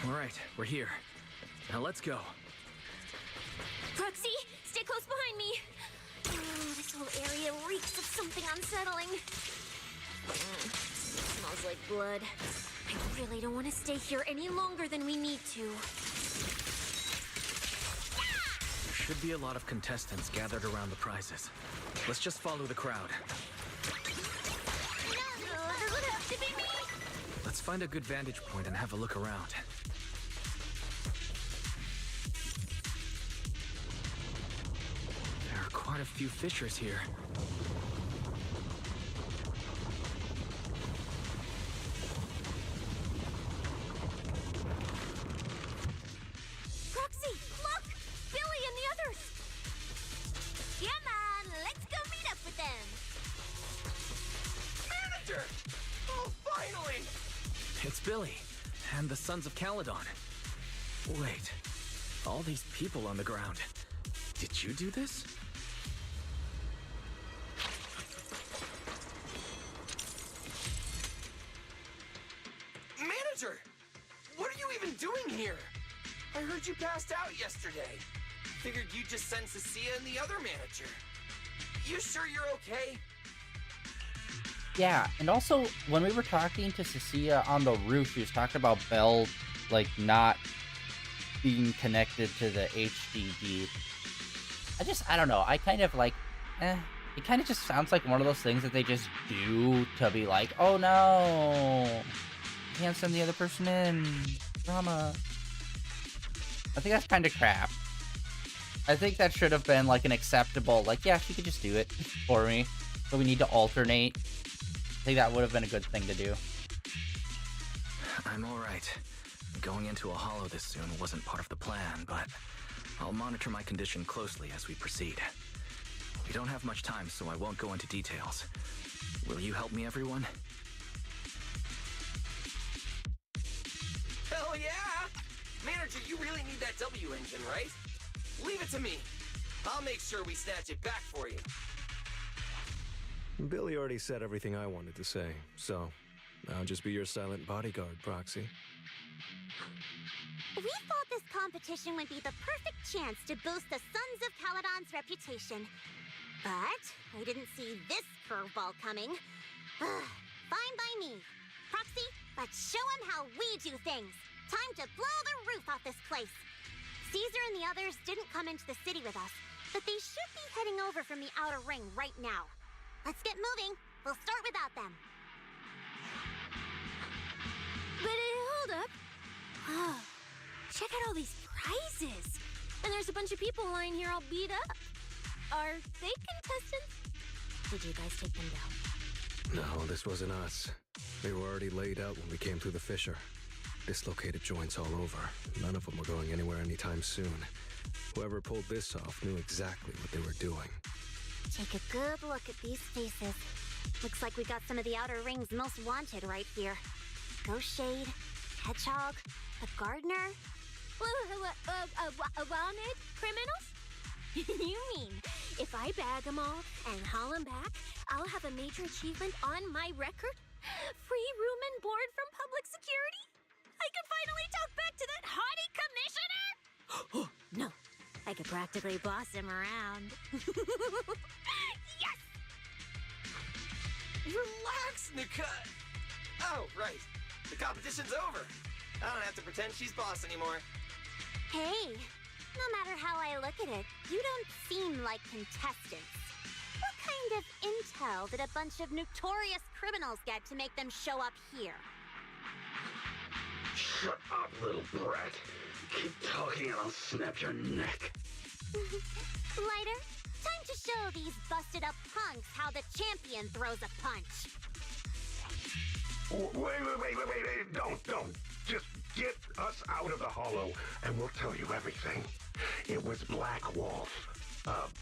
All right, we're here. Now let's go. Proxy, stay close behind me. Oh, this whole area reeks of something unsettling. Smells like blood. I really don't want to stay here any longer than we need to. There should be a lot of contestants gathered around the prizes. Let's just follow the crowd. No, does it have to be me? Let's find a good vantage point and have a look around. There are quite a few fissures here. Proxy, look! Billy and the others! Come on, let's go meet up with them! Manager! Oh, finally! It's Billy and the Sons of Caledon. Wait, all these people on the ground. Did you do this? Manager! What are you even doing here? I heard you passed out yesterday. Figured you'd just send Cecilia and the other manager. You sure you're okay? Yeah, and also, when we were talking to Cecilia on the roof, she was talking about Belle, like, not being connected to the HDD. I don't know, I kind of like, it kind of just sounds like one of those things that they just do to be like, oh no, you can't send the other person in, drama. I think that's kind of crap. I think that should have been like an acceptable, like, yeah, she could just do it for me, but we need to alternate. I think that would have been a good thing to do. I'm alright. Going into a hollow this soon wasn't part of the plan, but I'll monitor my condition closely as we proceed. We don't have much time, so I won't go into details. Will you help me, everyone? Hell yeah! Manager, you really need that W engine, right? Leave it to me. I'll make sure we snatch it back for you. Billy already said everything I wanted to say, so I'll just be your silent bodyguard, Proxy. We thought this competition would be the perfect chance to boost the Sons of Caledon's reputation. But I didn't see this curveball coming. Fine by me. Proxy, let's show him how we do things. Time to blow the roof off this place. Caesar and the others didn't come into the city with us, but they should be heading over from the outer ring right now. Let's get moving. We'll start without them. But hold up. Oh, check out all these prizes. And there's a bunch of people lying here all beat up. Are they contestants? Did you guys take them down? No, this wasn't us. They were already laid out when we came through the fissure. Dislocated joints all over. None of them were going anywhere anytime soon. Whoever pulled this off knew exactly what they were doing. Take a good look at these faces. Looks like we got some of the outer ring's most wanted right here. Ghost Shade, Hedgehog, the Gardener. Wanted criminals? You mean, if I bag them all and haul them back, I'll have a major achievement on my record? Free room and board from public security? I could finally talk back to that haughty commissioner? No, I could practically boss him around. Yes! Relax, Nika. Oh, right. The competition's over. I don't have to pretend she's boss anymore. Hey, no matter how I look at it, you don't seem like contestants. What kind of intel did a bunch of notorious criminals get to make them show up here? Shut up, little brat. Keep talking and I'll snap your neck. Lighter, time to show these busted up punks how the champion throws a punch. Wait. Don't. Just get us out of the hollow and we'll tell you everything. It was Black Wolf.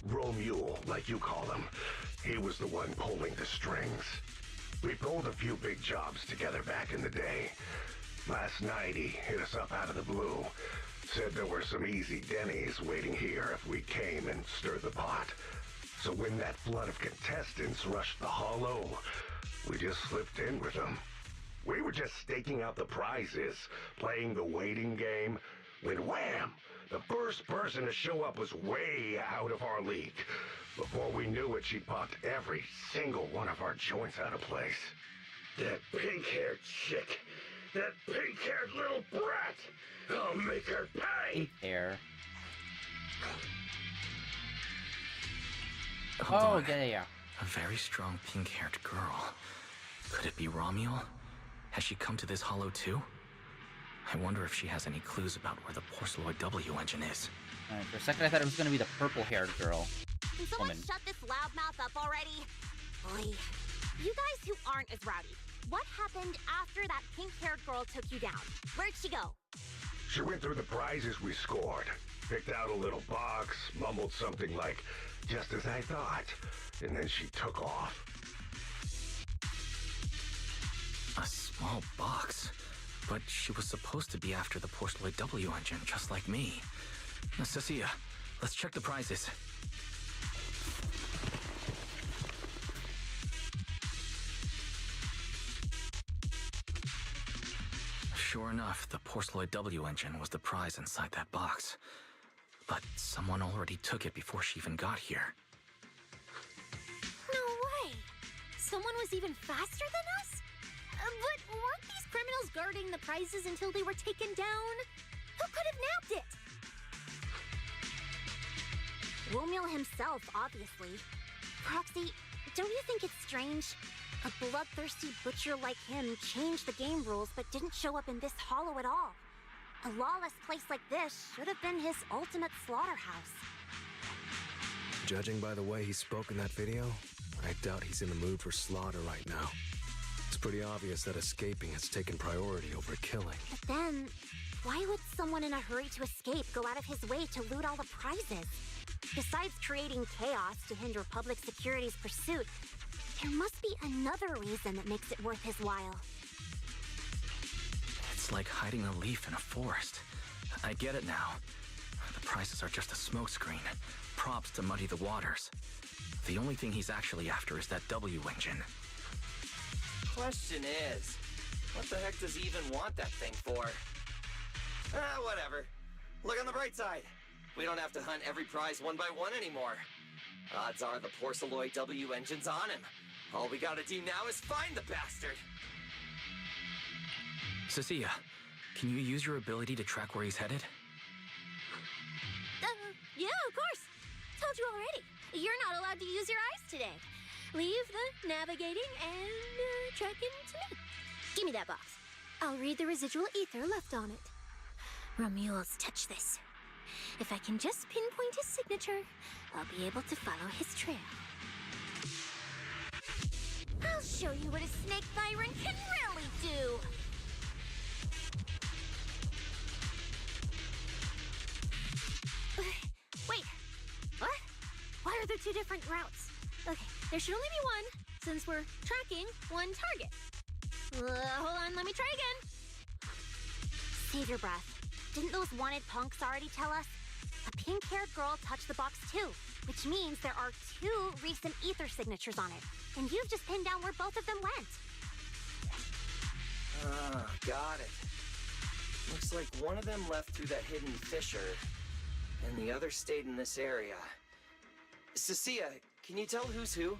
Romule, like you call him. He was the one pulling the strings. We pulled a few big jobs together back in the day. Last night he hit us up out of the blue. Said there were some easy Denny's waiting here if we came and stirred the pot. So when that flood of contestants rushed the hollow, we just slipped in with them. We were just staking out the prizes, playing the waiting game, when wham! The first person to show up was way out of our league. Before we knew it, she popped every single one of our joints out of place. That pink-haired chick! That pink-haired little brat! I'll make her pay! Pink hair. Hold on. Yeah. A very strong pink-haired girl. Could it be Romule? Has she come to this hollow too? I wonder if she has any clues about where the Porceloid W engine is. For a second I thought it was going to be the purple-haired girl. Can someone shut this loudmouth up already? Boy, you guys who aren't as rowdy, what happened after that pink-haired girl took you down? Where'd she go? She went through the prizes we scored, picked out a little box, mumbled something like, "Just as I thought," and then she took off. A small box? But she was supposed to be after the Porceloid W engine, just like me. Cecilia, let's check the prizes. Sure enough, the Porceloid W engine was the prize inside that box. But someone already took it before she even got here. No way! Someone was even faster than us? But weren't these criminals guarding the prizes until they were taken down? Who could have nabbed it? Romeo himself, obviously. Proxy, don't you think it's strange? A bloodthirsty butcher like him changed the game rules but didn't show up in this hollow at all. A lawless place like this should have been his ultimate slaughterhouse. Judging by the way he spoke in that video, I doubt he's in the mood for slaughter right now. It's pretty obvious that escaping has taken priority over killing. But then, why would someone in a hurry to escape go out of his way to loot all the prizes? Besides creating chaos to hinder public security's pursuit, there must be another reason that makes it worth his while. It's like hiding a leaf in a forest. I get it now. The prizes are just a smokescreen, props to muddy the waters. The only thing he's actually after is that W engine. Question is, what the heck does he even want that thing for? Whatever. Look on the bright side. We don't have to hunt every prize one by one anymore. Odds are the Porceloid W engine's on him. All we gotta do now is find the bastard. Cecilia, can you use your ability to track where he's headed? Yeah, of course. Told you already. You're not allowed to use your eyes today. Leave the navigating and tracking to me. Give me that box. I'll read the residual ether left on it. Romuald's touch this. If I can just pinpoint his signature, I'll be able to follow his trail. I'll show you what a snake tyrant can really do. Wait, what? Why are there two different routes? Okay, there should only be one, since we're tracking one target. Hold on, let me try again. Save your breath. Didn't those wanted punks already tell us? A pink-haired girl touched the box too, which means there are two recent ether signatures on it. And you've just pinned down where both of them went. Got it. Looks like one of them left through that hidden fissure, and the other stayed in this area. Cecilia, can you tell who's who?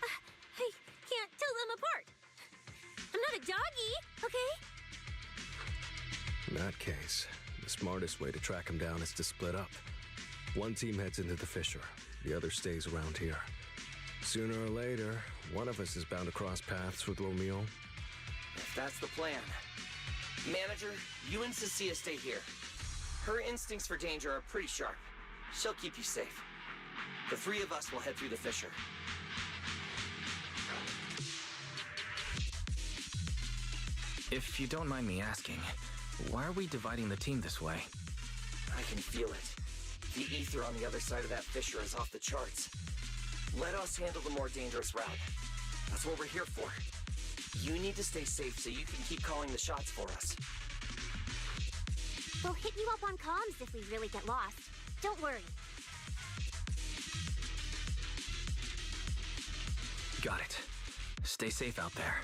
I can't tell them apart. I'm not a doggy, okay? In that case, the smartest way to track him down is to split up. One team heads into the fissure, the other stays around here. Sooner or later, one of us is bound to cross paths with Romeo. If that's the plan. Manager, you and Cecilia stay here. Her instincts for danger are pretty sharp. She'll keep you safe. The three of us will head through the fissure. If you don't mind me asking, why are we dividing the team this way? I can feel it. The ether on the other side of that fissure is off the charts. Let us handle the more dangerous route. That's what we're here for. You need to stay safe so you can keep calling the shots for us. We'll hit you up on comms if we really get lost. Don't worry. Got it. Stay safe out there.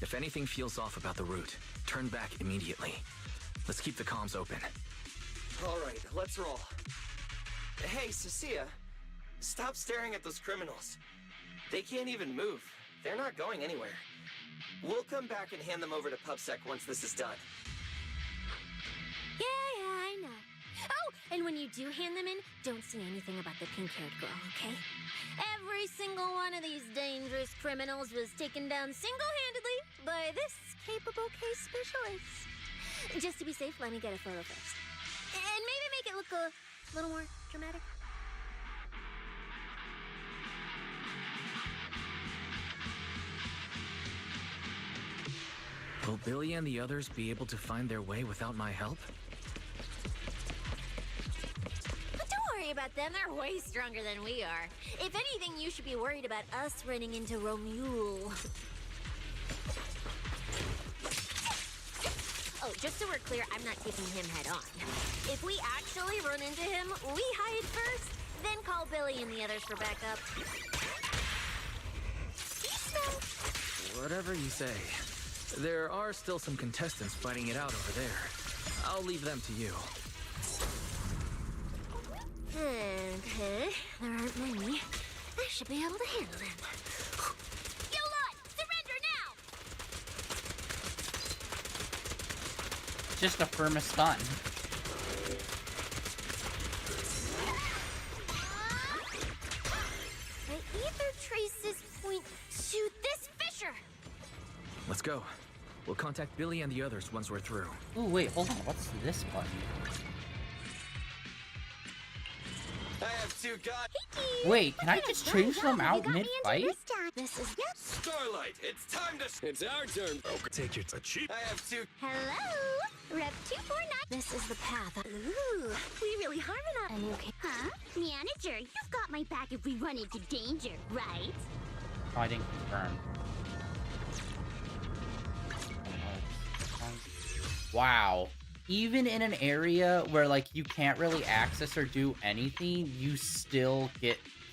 If anything feels off about the route, turn back immediately. Let's keep the comms open. All right, let's roll. Hey, Cecilia, stop staring at those criminals. They can't even move. They're not going anywhere. We'll come back and hand them over to PubSec once this is done. Yeah, I know. Oh, and when you do hand them in, don't say anything about the pink-haired girl, okay? Every single one of these dangerous criminals was taken down single-handedly by this capable case specialist. Just to be safe, let me get a photo first. And maybe make it look a little more dramatic. Will Billy and the others be able to find their way without my help? But don't worry about them, they're way stronger than we are. If anything, you should be worried about us running into Romule. Oh, just so we're clear, I'm not taking him head on. If we actually run into him, we hide first, then call Billy and the others for backup. Whatever you say. There are still some contestants fighting it out over there. I'll leave them to you. Okay, there aren't many. I should be able to handle them. You lot, surrender now! Just a firm stun. The ether traces point to this fissure. Let's go. We'll contact Billy and the others once we're through. Ooh, wait, hold on. What's this button? I have two god. Wait, can I just change them out mid-fight? This is Starlight, it's time to. It's our turn. Okay, take your cheap. I have two. Hello, Rep 249. This is the path. Ooh, we really harmonize. And you can. Huh? Manager, you've got my back if we run into danger, right? Oh, I didn't confirm. Wow. Even in an area where, like, you can't really access or do anything, you still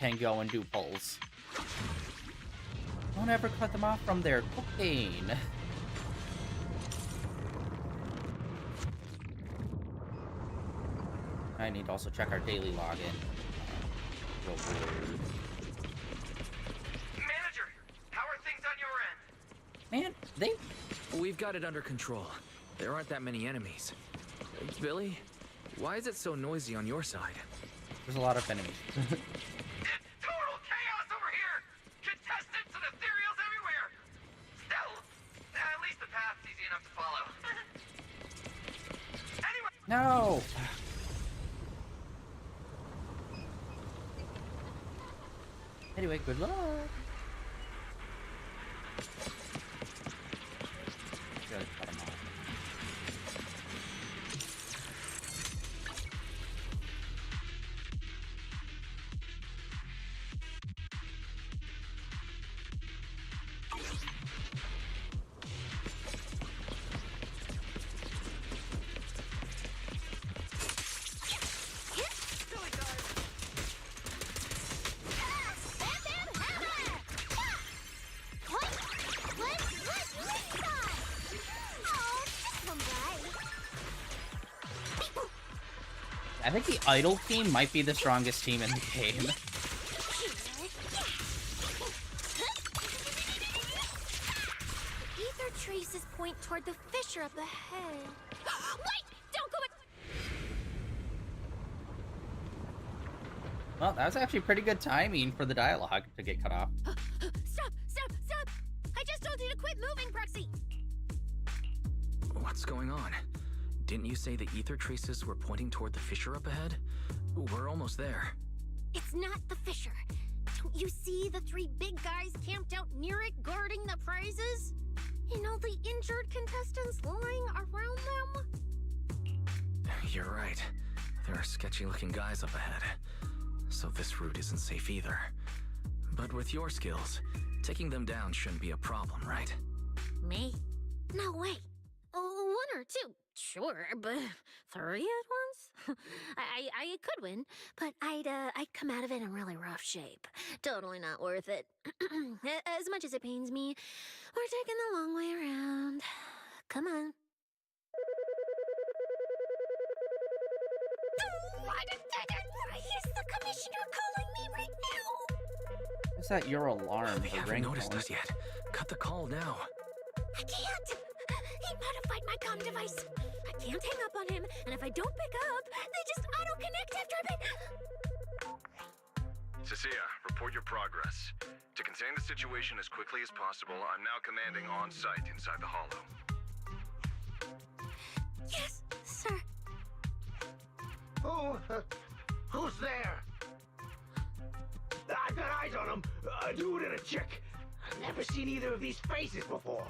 can go and do pulls. Don't ever cut them off from their cooking. I need to also check our daily login. Real quick. Manager, how are things on your end? Man, We've got it under control. There aren't that many enemies. Billy, why is it so noisy on your side? there's a lot of enemies. It's total chaos over here! Contestants and ethereals everywhere! Still, at least the path's easy enough to follow. Anyway. No! Anyway, good luck! Good, cut 'em off. I think the Idol team might be the strongest team in the game. Ether traces point toward the fissure up ahead. Wait! Don't go in! Well, that was actually pretty good timing for the dialogue to get cut off. Stop! Stop! Stop! I just told you to quit moving, Proxy! What's going on? Didn't you say the ether traces were pointing toward the fissure up ahead? We're almost there. It's not the fissure. Don't you see the three big guys camped out near it guarding the prizes? And all the injured contestants lying around them? You're right. There are sketchy-looking guys up ahead. So this route isn't safe either. But with your skills, taking them down shouldn't be a problem, right? Me? No way. One or two, sure, but three at once? I could win, but I'd come out of it in really rough shape. Totally not worth it. As much as it pains me, we're taking the long way around. Come on. Is the commissioner calling me right now? Is that your alarm? They haven't noticed us yet. Cut the call now. I can't! He modified my comm device. I can't hang up on him, and if I don't pick up, they just auto-connect after a bit. Cecilia, report your progress. To contain the situation as quickly as possible, I'm now commanding on-site inside the hollow. Yes, sir. Who's there? I've got eyes on him. A dude and a chick. I've never seen either of these faces before.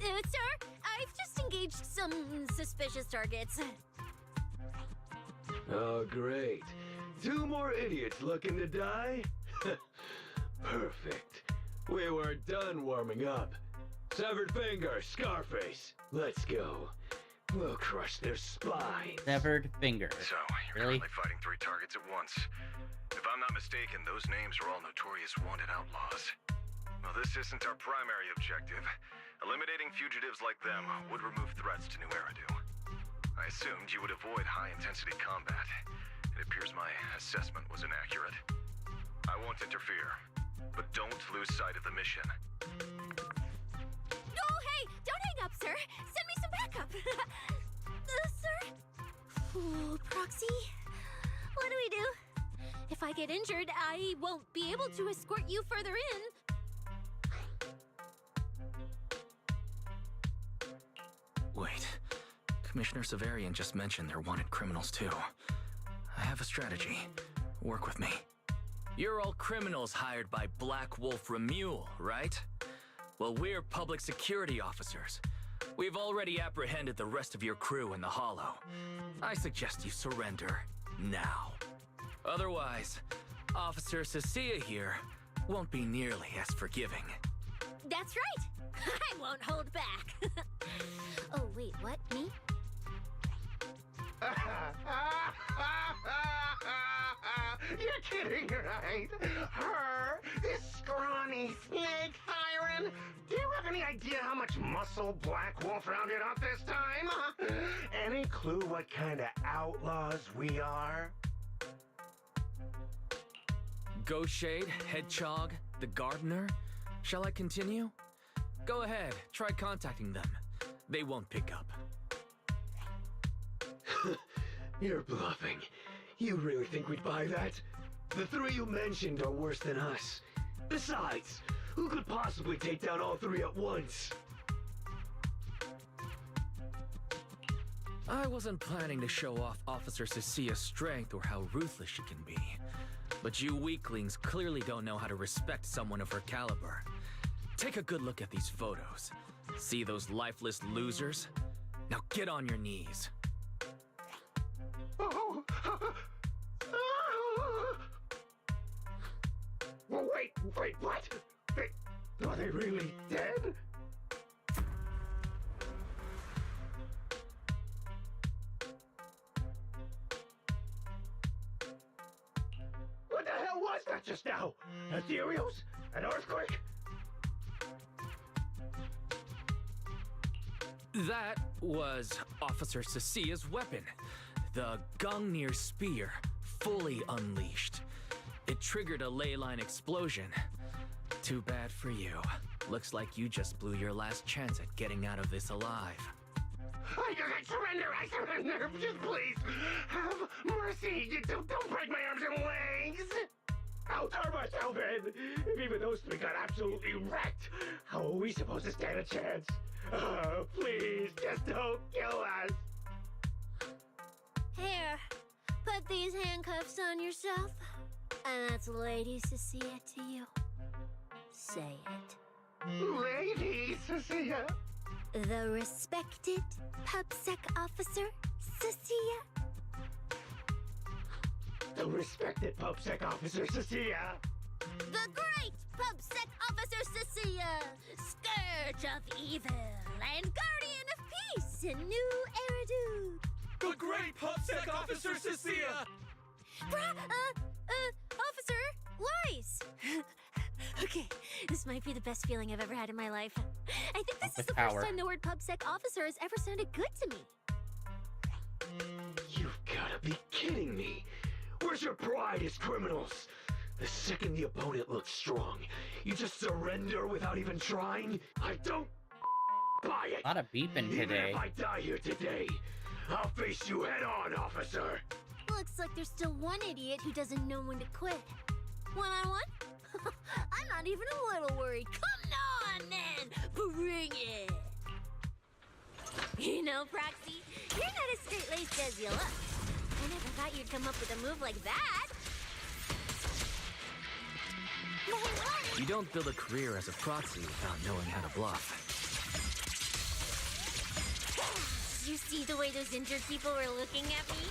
Sir, I've just engaged some suspicious targets. Oh, great. Two more idiots looking to die? Perfect. We were done warming up. Severed finger, Scarface. Let's go. We'll crush their spines. Severed finger. So, you're Really? currently fighting 3 targets at once. If I'm not mistaken, those names are all notorious wanted outlaws. Well, this isn't our primary objective. Eliminating fugitives like them would remove threats to New Eridu. I assumed you would avoid high-intensity combat. It appears my assessment was inaccurate. I won't interfere, but don't lose sight of the mission. No, hey! Don't hang up, sir! Send me some backup! Sir? Oh, Proxy? What do we do? If I get injured, I won't be able to escort you further in. Wait. Commissioner Severian just mentioned they're wanted criminals too. I have a strategy. Work with me. You're all criminals hired by Black Wolf Remule, right? Well, we're public security officers. We've already apprehended the rest of your crew in the Hollow. I suggest you surrender now. Otherwise, Officer Cecilia here won't be nearly as forgiving. That's right! I won't hold back. Oh, wait, what? Me? You're kidding, right? Her? This scrawny snake siren? Do you have any idea how much muscle Black Wolf rounded up this time? Huh? Any clue what kind of outlaws we are? Ghostshade, Hedgehog, the Gardener? Shall I continue? Go ahead, try contacting them. They won't pick up. You're bluffing. You really think we'd buy that? The 3 you mentioned are worse than us. Besides, who could possibly take down all 3 at once? I wasn't planning to show off Officer Cecilia's strength or how ruthless she can be. But you weaklings clearly don't know how to respect someone of her caliber. Take a good look at these photos. See those lifeless losers? Now get on your knees. Oh. Wait, what? Are they really dead? What the hell was that just now? Ethereals? An earthquake? That was Officer Cecilia's weapon, the Gungnir Spear, fully unleashed. It triggered a ley line explosion. Too bad for you. Looks like you just blew your last chance at getting out of this alive. I surrender! Just please, have mercy! Don't break my arms and legs! I'll turn myself in! If even those 3 got absolutely wrecked, how are we supposed to stand a chance? Please, just don't kill us! Here, put these handcuffs on yourself. And that's Lady Cecilia to you. Say it. Lady Cecilia? The respected PubSec officer, Cecilia. The respected PubSec officer, Cecilia. The great PubSec officer, Cecilia. Scourge of evil and guardian of peace in New Eridu. The great PubSec officer, Cecilia! Officer, Weiss. Okay, this might be the best feeling I've ever had in my life. I think this is the first time the word PubSec officer has ever sounded good to me. You've gotta be kidding me. Where's your pride as criminals? The second the opponent looks strong, you just surrender without even trying? I don't buy it. A lot of beeping today. Even if I die here today, I'll face you head on, officer. Looks like there's still one idiot who doesn't know when to quit. One-on-one? I'm not even a little worried. Come on, then! Bring it! You know, Proxy, you're not as straight-laced as you look. I never thought you'd come up with a move like that. You don't build a career as a proxy without knowing how to bluff. You see the way those injured people were looking at me?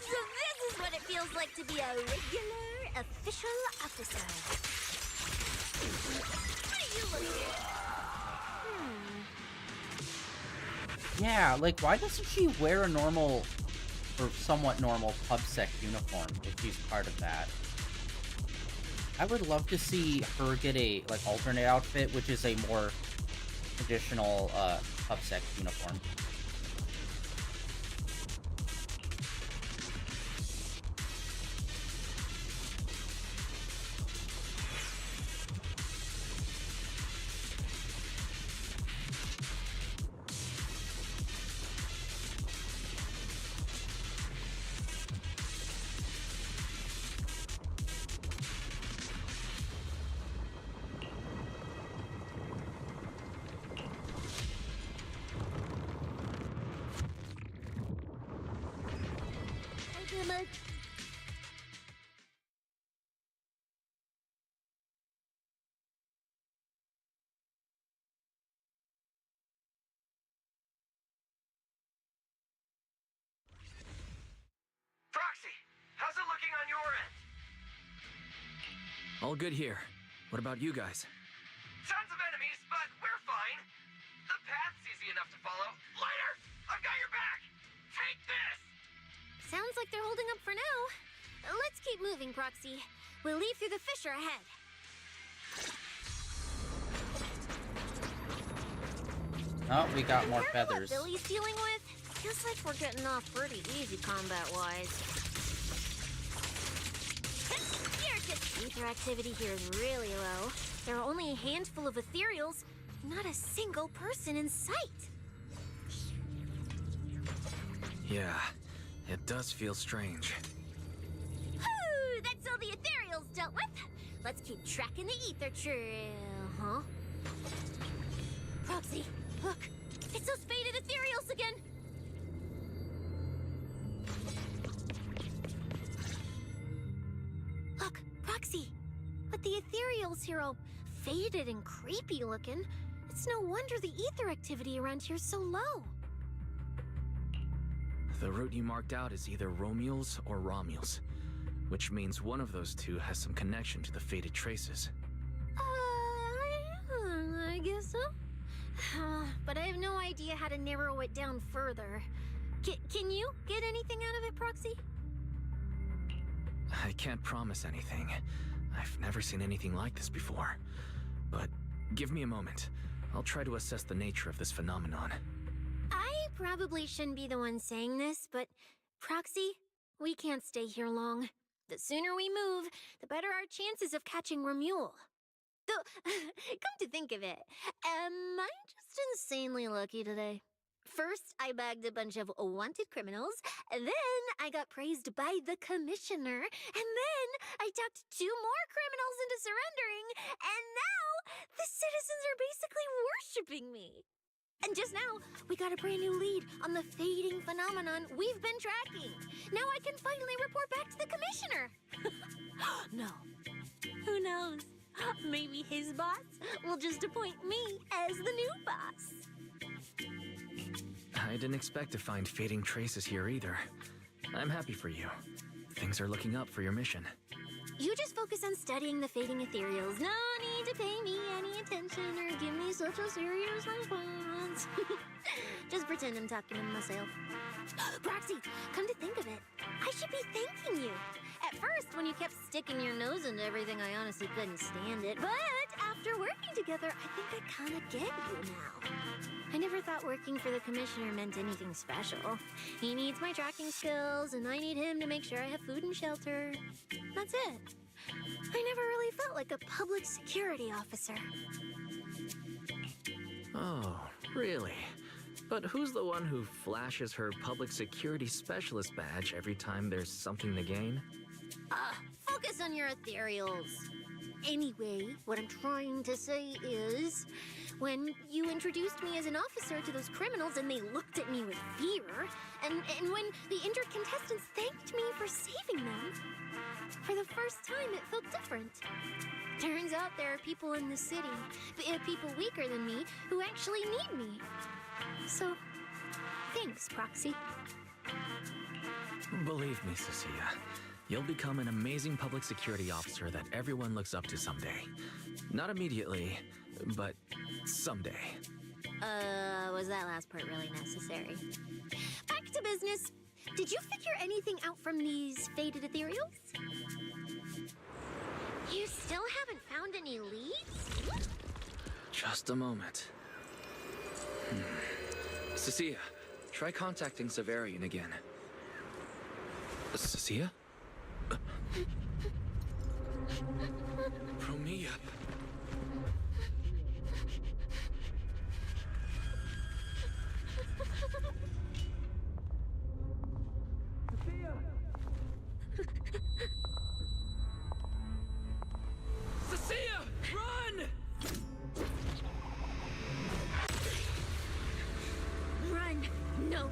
So this is what it feels like to be a regular, official officer. What are you looking at? Yeah, like, why doesn't she wear a normal, or somewhat normal, PubSec uniform if she's part of that? I would love to see her get a, like, alternate outfit, which is a more traditional, PubSec uniform. Proxy, how's it looking on your end? All good here. What about you guys? Tons of enemies, but we're fine. The path's easy enough to follow. Later! I've got your back! Take this! Sounds like they're holding up for now. Let's keep moving, Proxy. We'll leave through the fissure ahead. Oh, we got more Compared to feathers. what Billy's dealing with, feels like we're getting off pretty easy combat-wise. Ether activity here is really low. There are only a handful of ethereals, not a single person in sight. Yeah, it does feel strange. Whew, that's all the ethereals dealt with. Let's keep tracking the ether trail, huh? Proxy, look! It's those faded ethereals again! Look, Proxy! But the ethereals here all faded and creepy looking. It's no wonder the ether activity around here is so low. The route you marked out is either Romules or Romules, which means one of those two has some connection to the faded traces. I guess so. But I have no idea how to narrow it down further. Can you get anything out of it, Proxy? I can't promise anything. I've never seen anything like this before. But give me a moment. I'll try to assess the nature of this phenomenon. I probably shouldn't be the one saying this, but Proxy, we can't stay here long. The sooner we move, the better our chances of catching Romule. Though, come to think of it, am I just insanely lucky today? First, I bagged a bunch of wanted criminals, then I got praised by the commissioner, and then I talked 2 more criminals into surrendering, and now the citizens are basically worshipping me. And just now, we got a brand new lead on the fading phenomenon we've been tracking. Now I can finally report back to the commissioner. No. Who knows? Maybe his boss will just appoint me as the new boss. I didn't expect to find fading traces here either. I'm happy for you. Things are looking up for your mission. You just focus on studying the fading ethereals. No need to pay me any attention or give me such a serious response. Just pretend I'm talking to myself. Proxy, come to think of it, I should be thanking you. At first, when you kept sticking your nose into everything, I honestly couldn't stand it. But after working together, I think I kind of get you now. I never thought working for the commissioner meant anything special. He needs my tracking skills, and I need him to make sure I have food and shelter. That's it. I never really felt like a public security officer. Oh, really? But who's the one who flashes her public security specialist badge every time there's something to gain? Focus on your ethereals. Anyway, what I'm trying to say is, when you introduced me as an officer to those criminals and they looked at me with fear, and when the injured contestants thanked me for saving them, for the first time it felt different. Turns out there are people in the city, people weaker than me, who actually need me. So, thanks, Proxy. Believe me, Cecilia, you'll become an amazing public security officer that everyone looks up to someday. Not immediately, but someday. Was that last part really necessary? Back to business. Did you figure anything out from these faded ethereals? You still haven't found any leads? Just a moment. Cecilia, try contacting Severian again. Cecilia? Promia. Cecilia, run! Run! No!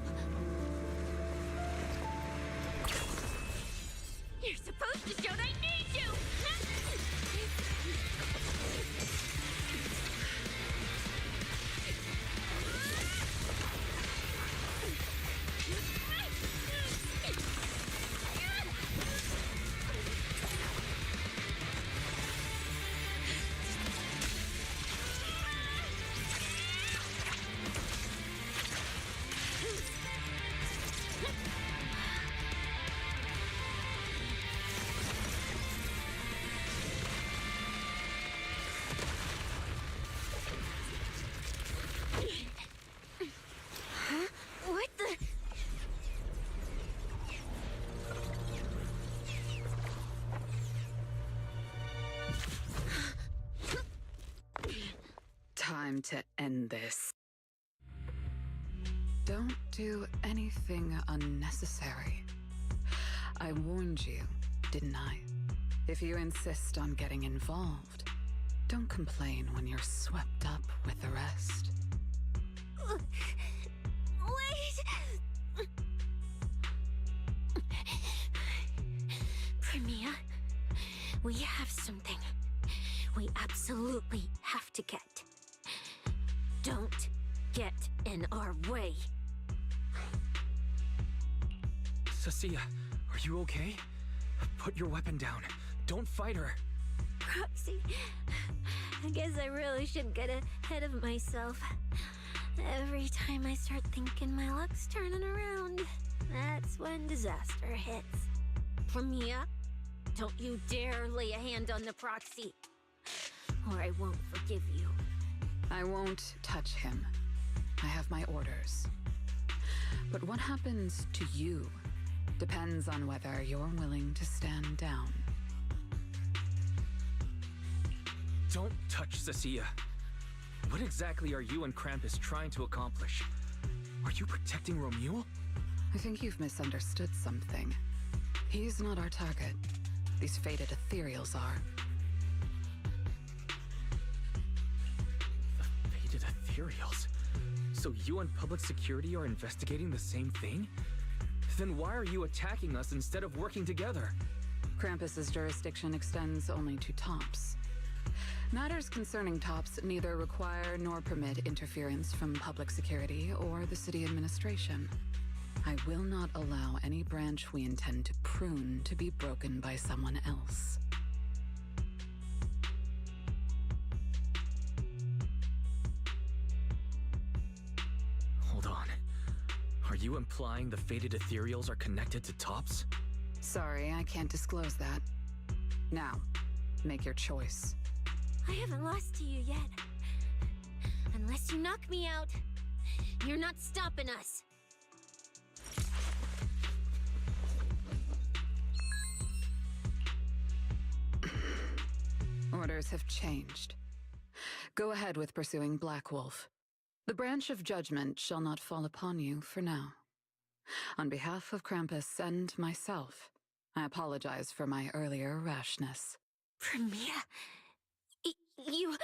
You're supposed to show they need you! What the? Time to end this. Don't do anything unnecessary. I warned you, didn't I? If you insist on getting involved, don't complain when you're swept up with the rest. Wait! Premia, we have something we absolutely have to get. Don't get in our way. Cecilia, are you okay? Put your weapon down. Don't fight her. Roxy, I guess I really shouldn't get ahead of myself. Every time I start thinking my luck's turning around, that's when disaster hits. Premia, don't you dare lay a hand on the proxy, or I won't forgive you. I won't touch him. I have my orders. But what happens to you depends on whether you're willing to stand down. Don't touch Cecilia. What exactly are you and Krampus trying to accomplish? Are you protecting Romuald? I think you've misunderstood something. He's not our target. These faded ethereals are. The faded ethereals? So you and public security are investigating the same thing? Then why are you attacking us instead of working together? Krampus's jurisdiction extends only to tops. Matters concerning tops neither require nor permit interference from public security or the city administration. I will not allow any branch we intend to prune to be broken by someone else. Hold on. Are you implying the faded ethereals are connected to tops? Sorry, I can't disclose that. Now, make your choice. I haven't lost to you yet. Unless you knock me out, you're not stopping us. Orders have changed. Go ahead with pursuing Black Wolf. The branch of judgment shall not fall upon you for now. On behalf of Krampus and myself, I apologize for my earlier rashness. Premia, you...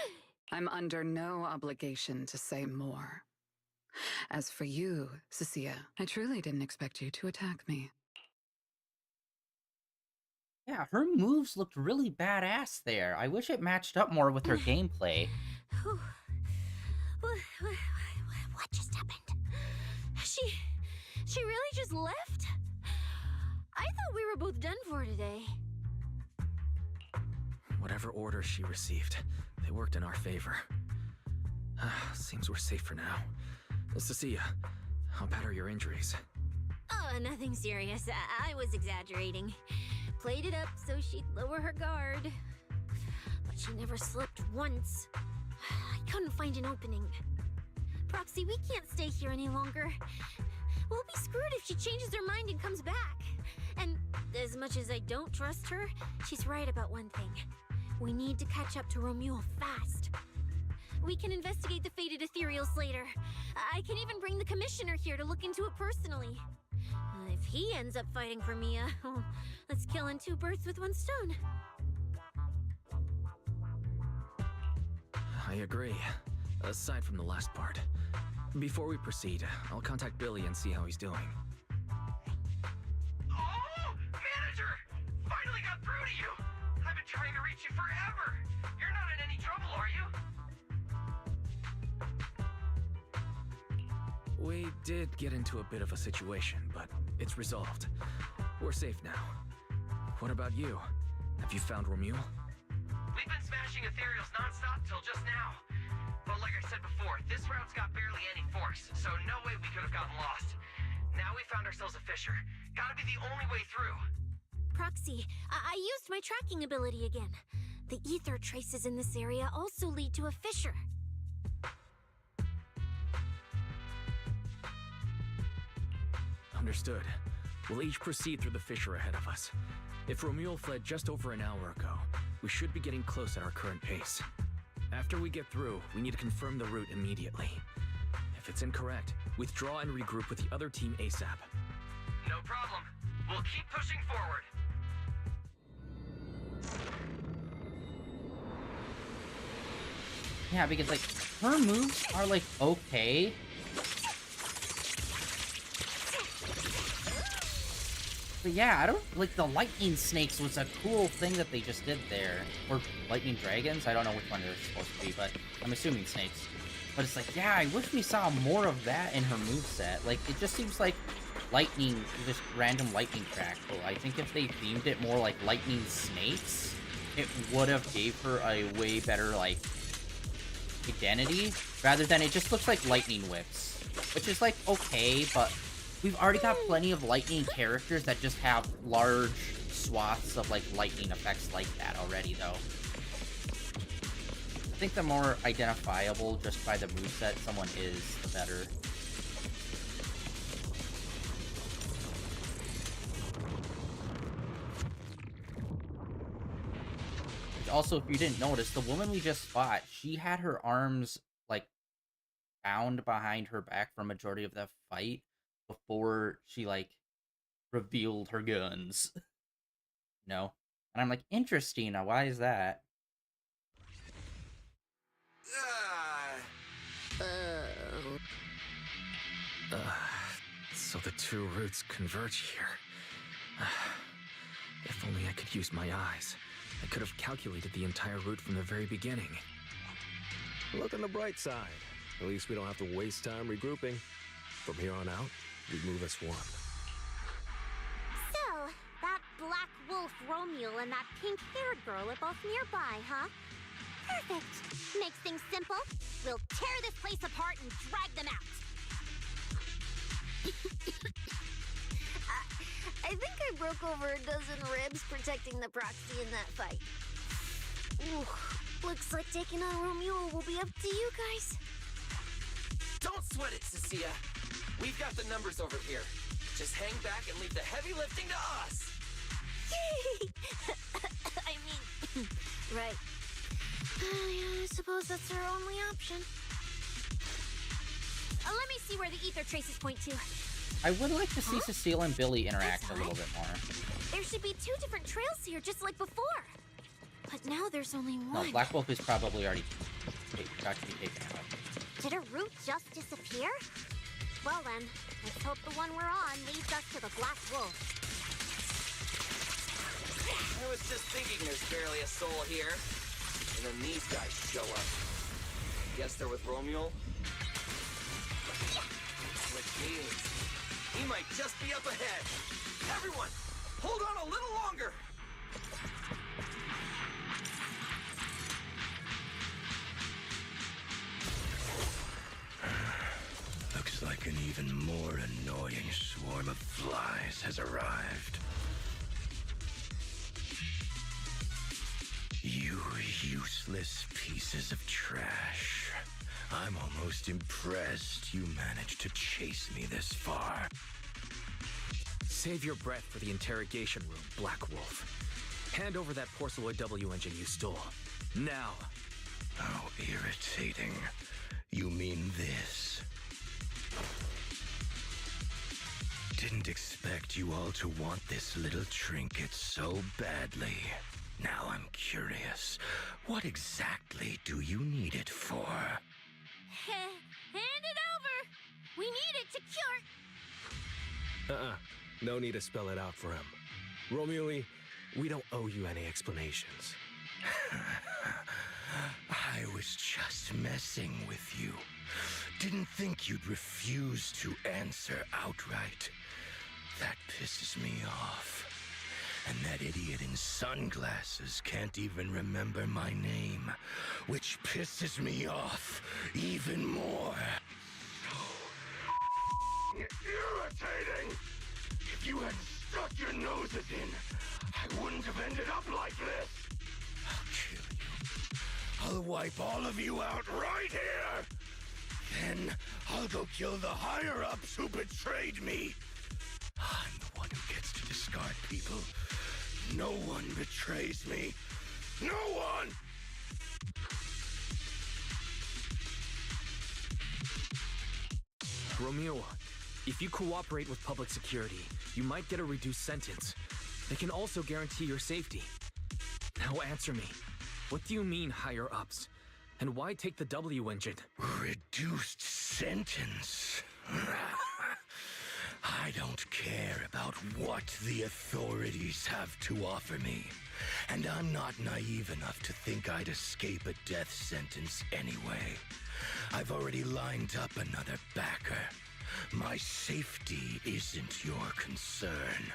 I'm under no obligation to say more. As for you, Cecilia, I truly didn't expect you to attack me. Yeah, her moves looked really badass there. I wish it matched up more with her gameplay. What just happened? She really just left? I thought we were both done for today. Whatever orders she received, they worked in our favor. Seems we're safe for now. Cecilia, how bad are your injuries? Oh, nothing serious. I was exaggerating. Played it up so she'd lower her guard. But she never slipped once. I couldn't find an opening. Proxy, we can't stay here any longer. We'll be screwed if she changes her mind and comes back. And as much as I don't trust her, she's right about one thing. We need to catch up to Romule fast. We can investigate the fated ethereals later. I can even bring the commissioner here to look into it personally. If he ends up fighting for Mia, well, that's killing two birds with one stone. I agree. Aside from the last part. Before we proceed, I'll contact Billy and see how he's doing. Oh! Manager! Finally got through to you! I've been trying to reach you forever! You're not in any trouble, are you? We did get into a bit of a situation, but it's resolved. We're safe now. What about you? Have you found Romule? We've been smashing ethereals non-stop till just now. But like I said before, this route's got barely any force, so no way we could have gotten lost. Now we found ourselves a fissure. Gotta be the only way through. Proxy, I used my tracking ability again. The ether traces in this area also lead to a fissure. Understood. We'll each proceed through the fissure ahead of us. If Romule fled just over an hour ago, we should be getting close at our current pace. After we get through, we need to confirm the route immediately. If it's incorrect, withdraw and regroup with the other team ASAP. No problem. We'll keep pushing forward. Yeah, because, like, her moves are, like, okay. But yeah, I don't, like, the lightning snakes was a cool thing that they just did there. Or lightning dragons, I don't know which one they're supposed to be, but I'm assuming snakes. But it's like, yeah, I wish we saw more of that in her moveset. Like, it just seems like lightning, just random lightning crackle. I think if they themed it more like lightning snakes, it would have gave her a way better, like, identity. Rather than it just looks like lightning whips. Which is, like, okay, but we've already got plenty of lightning characters that just have large swaths of, like, lightning effects like that already, though. I think the more identifiable just by the moveset someone is, the better. Also, if you didn't notice, the woman we just fought, she had her arms, like, bound behind her back for a majority of the fight before she, like, revealed her guns. No? And I'm like, interesting, now why is that? So the two routes converge here. If only I could use my eyes. I could have calculated the entire route from the very beginning. Look on the bright side. At least we don't have to waste time regrouping. From here on out, we move as one. So, that black wolf Romule and that pink-haired girl are both nearby, huh? Perfect. Makes things simple. We'll tear this place apart and drag them out. I think I broke over a dozen ribs protecting the proxy in that fight. Ooh, looks like taking on Romule will be up to you guys. Don't sweat it, Cecilia. We've got the numbers over here. Just hang back and leave the heavy lifting to us. I mean, right. Yeah, I suppose that's our only option. Let me see where the ether traces point to. I would like to see Cecile and Billy interact a little bit more. There should be two different trails here, just like before. But now there's only one. No, Black Wolf is probably already got to be taken out. Did a route just disappear? Well then, let's hope the one we're on leads us to the Black Wolf. I was just thinking there's barely a soul here. And then these guys show up. Guess they're with Romule? Which means he might just be up ahead. Everyone, hold on a little longer. even more annoying swarm of flies has arrived. You useless pieces of trash. I'm almost impressed you managed to chase me this far. Save your breath for the interrogation room, Black Wolf. Hand over that Porceloid W engine you stole. Now. How irritating. You mean this? Didn't expect you all to want this little trinket so badly. Now I'm curious. What exactly do you need it for? Hand it over! We need it to cure... No need to spell it out for him. Romuli, we don't owe you any explanations. I was just messing with you. Didn't think you'd refuse to answer outright. That pisses me off. And that idiot in sunglasses can't even remember my name, which pisses me off even more. So irritating! If you hadn't stuck your noses in, I wouldn't have ended up like this. I'll kill you. I'll wipe all of you out right here. Then I'll go kill the higher-ups who betrayed me. I'm the one who gets to discard people. No one betrays me. No one! Romeo, if you cooperate with public security, you might get a reduced sentence. They can also guarantee your safety. Now answer me. What do you mean, higher-ups? And why take the W engine? Reduced sentence? I don't care about what the authorities have to offer me. And I'm not naive enough to think I'd escape a death sentence anyway. I've already lined up another backer. My safety isn't your concern.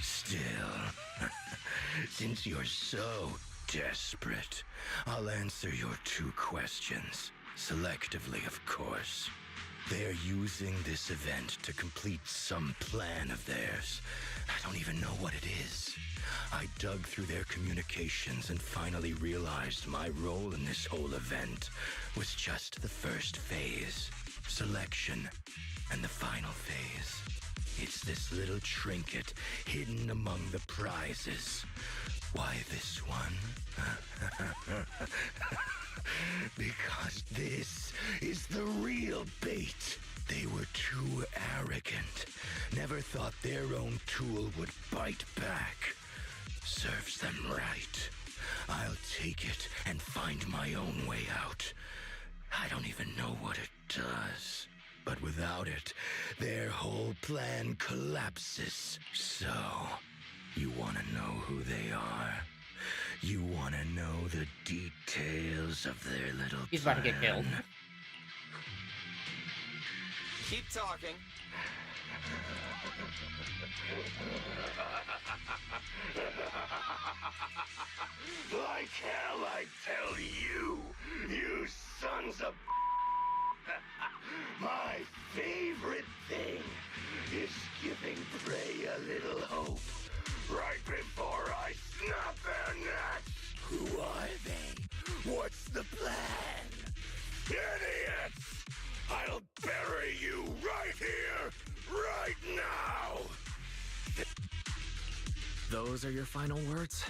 Still, since you're so desperate, I'll answer your 2 questions. Selectively, of course. They're using this event to complete some plan of theirs. I don't even know what it is. I dug through their communications and finally realized my role in this whole event was just the first phase. Selection. And the final phase. It's this little trinket hidden among the prizes. Why this one? Because this is the real bait. They were too arrogant. Never thought their own tool would bite back. Serves them right. I'll take it and find my own way out. I don't even know what it does. But without it, their whole plan collapses. So, you want to know who they are? You want to know the details of their little He's about to get killed. Keep talking. Like hell, I tell you, you sons of... My favorite thing is giving prey a little hope right before I snap their necks. Who are they? What's the plan? Idiots! I'll bury you right here, right now! Those are your final words?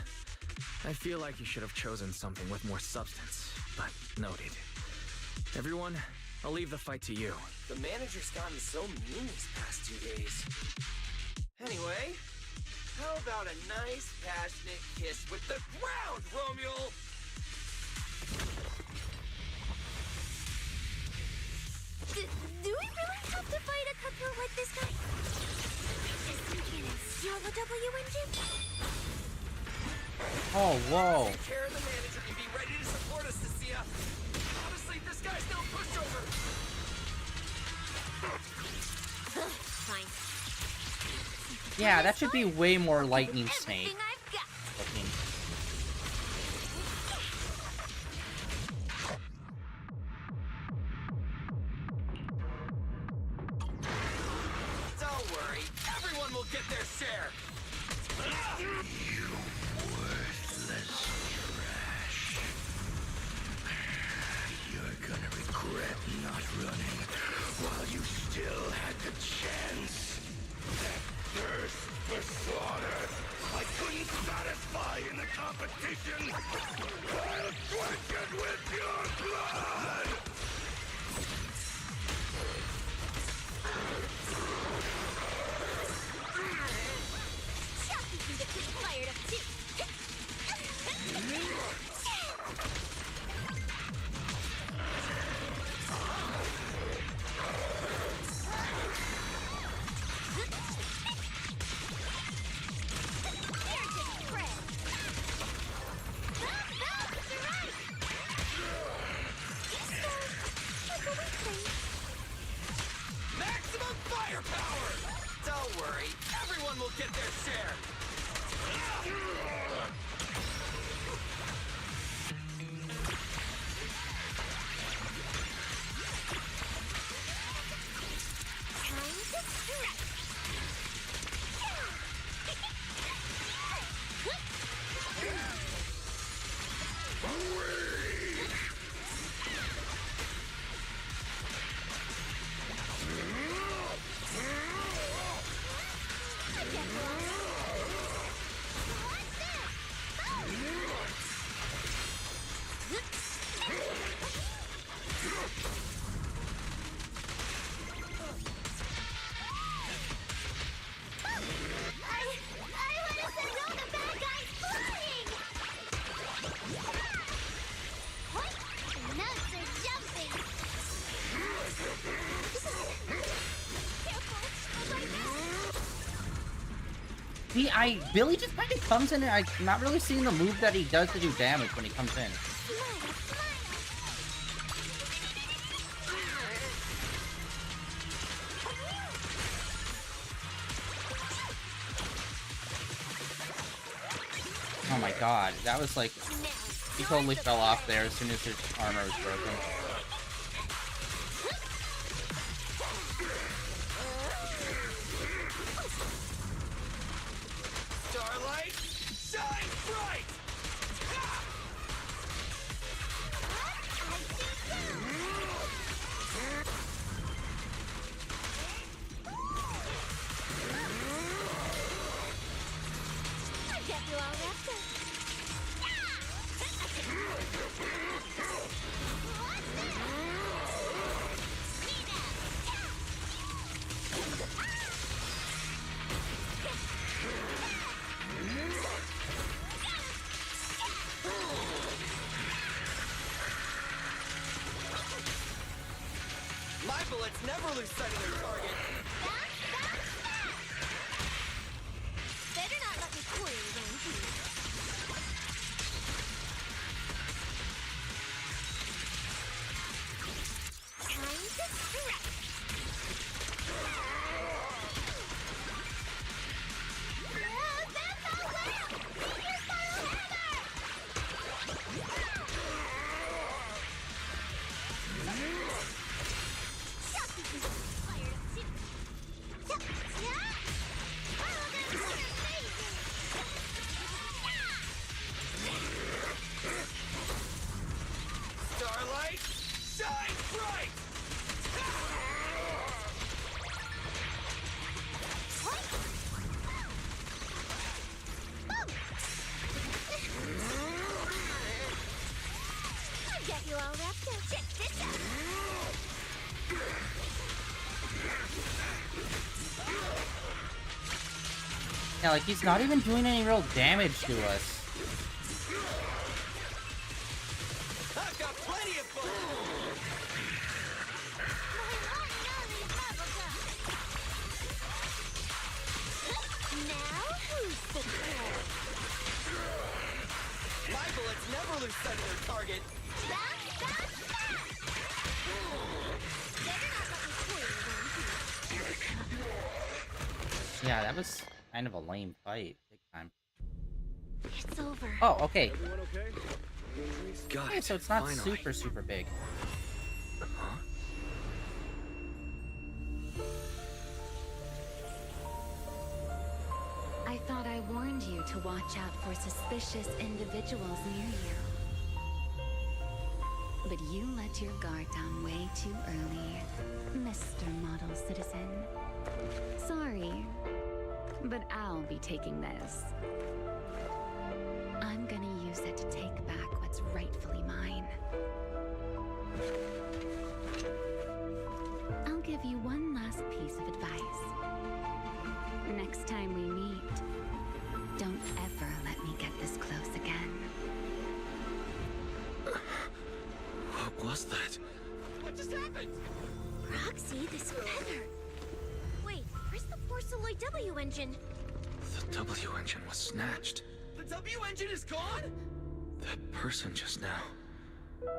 I feel like you should have chosen something with more substance, but noted. Everyone, I'll leave the fight to you. The manager's gotten so mean these past 2 days. Anyway, how about a nice, passionate kiss with the ground, Romeo? Do we really have to fight a cutthroat like this guy? Just thinking and steal the W engine? Oh, whoa. Take care of the manager and be ready to support us, Cecilia. Honestly, this guy's no pushover. Fine. Yeah, that should be way more Lightning Snake. Everything I've got. Looking. will get their share! You worthless trash. You're gonna regret not running while you still had the chance. That thirst for slaughter I couldn't satisfy in the competition. I'll quench it with your blood! Chucky can get pretty fired up too. Maximum firepower! Don't worry, everyone will get their share! See, Billy just kind of comes in and I'm not really seeing the move that he does to do damage when he comes in. Oh my god, that was like, he totally fell off there as soon as his armor was broken. Starlight, shine bright! I get you all wrapped up. My bullets never lose sight of their target! Better not let me fool you then, please. Time to strike! That's all well! Use your final hammer! Chucky can get fired up too. Yeah! Oh, that's amazing! Starlight, shine bright! I'll get you all wrapped up. Check this out. Yeah, like he's not even doing any real damage to us. I've got plenty of fun! Now who's the pro? My bullets never lose sight of their target! Bounce, bounce, bounce! Better not let me fool you then. Yeah, that was kind of a lame fight. Big time. It's over. Oh, okay. Everyone okay? Got Okay, it. so it's not Finally. super big. Huh? thought I warned you to watch out for suspicious individuals near you. But you let your guard down way too early, Mr. Model Citizen. Sorry, but I'll be taking this. I'm gonna use it to take back what's rightfully mine. I'll give you one last piece of advice. Next time we meet, don't ever let me get this close again. What was that? What just happened? Roxy, this feather. Wait, where's the Porceloid W engine? The W engine was snatched. The W engine is gone? That person just now.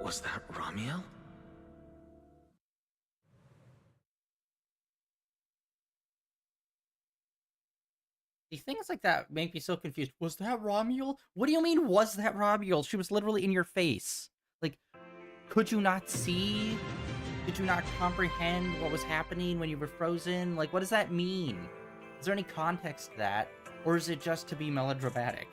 Was that Ramiel? The things like that make me so confused. Was that Romuel? What do you mean, was that Romuel? She was literally in your face. Like, could you not see? Did you not comprehend what was happening when you were frozen? Like, what does that mean? Is there any context to that? Or is it just to be melodramatic?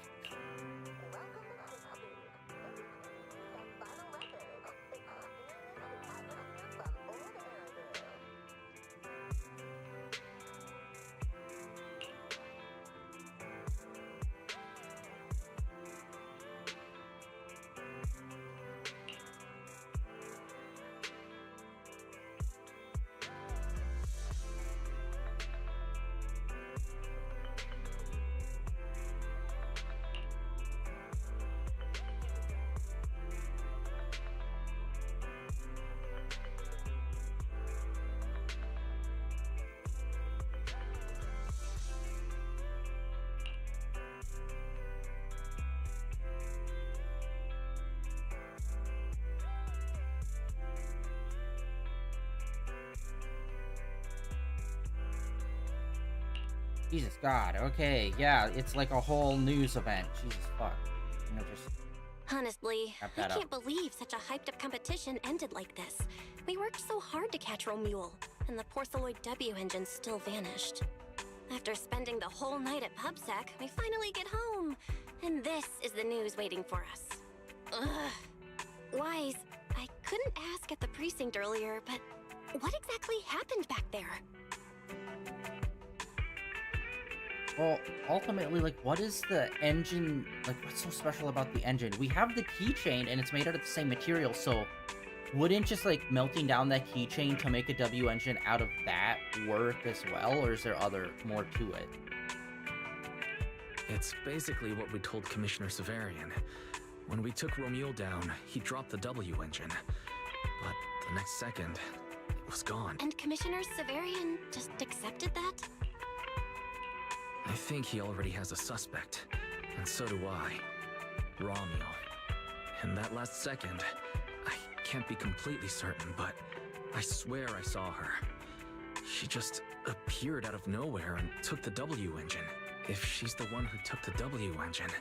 Jesus God, okay, yeah, it's like a whole news event. Jesus fuck. You know, just... Honestly, wrap I that up. can't believe such a hyped-up competition ended like this. We worked so hard to catch Romuel, and the Porceloid W engine still vanished. After spending the whole night at PubSec, we finally get home, and this is the news waiting for us. Ugh. Wise, I couldn't ask at the precinct earlier, but what exactly happened back there? Well, ultimately, like, what is the engine, like, what's so special about the engine? We have the keychain, and it's made out of the same material, so wouldn't just, like, melting down that keychain to make a W engine out of that work as well, or is there more to it? It's basically what we told Commissioner Severian. When we took Romuel down, he dropped the W engine. But the next second, it was gone. And Commissioner Severian just accepted that? I think he already has a suspect, and so do I. Romuel. In that last second, I can't be completely certain, but I swear I saw her. She just appeared out of nowhere and took the W engine. If she's the one who took the W engine,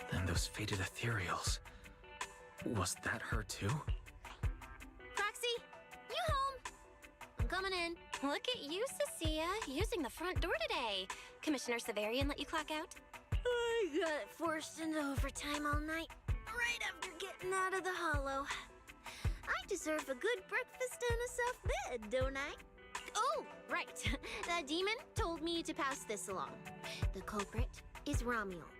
then those fated ethereals... Was that her too? Proxy, you home? I'm coming in. Look at you, Cecilia, using the front door today. Commissioner Severian let you clock out? I got forced into overtime all night, right after getting out of the hollow. I deserve a good breakfast and a soft bed, don't I? Oh, right. The demon told me to pass this along. The culprit is Romuel.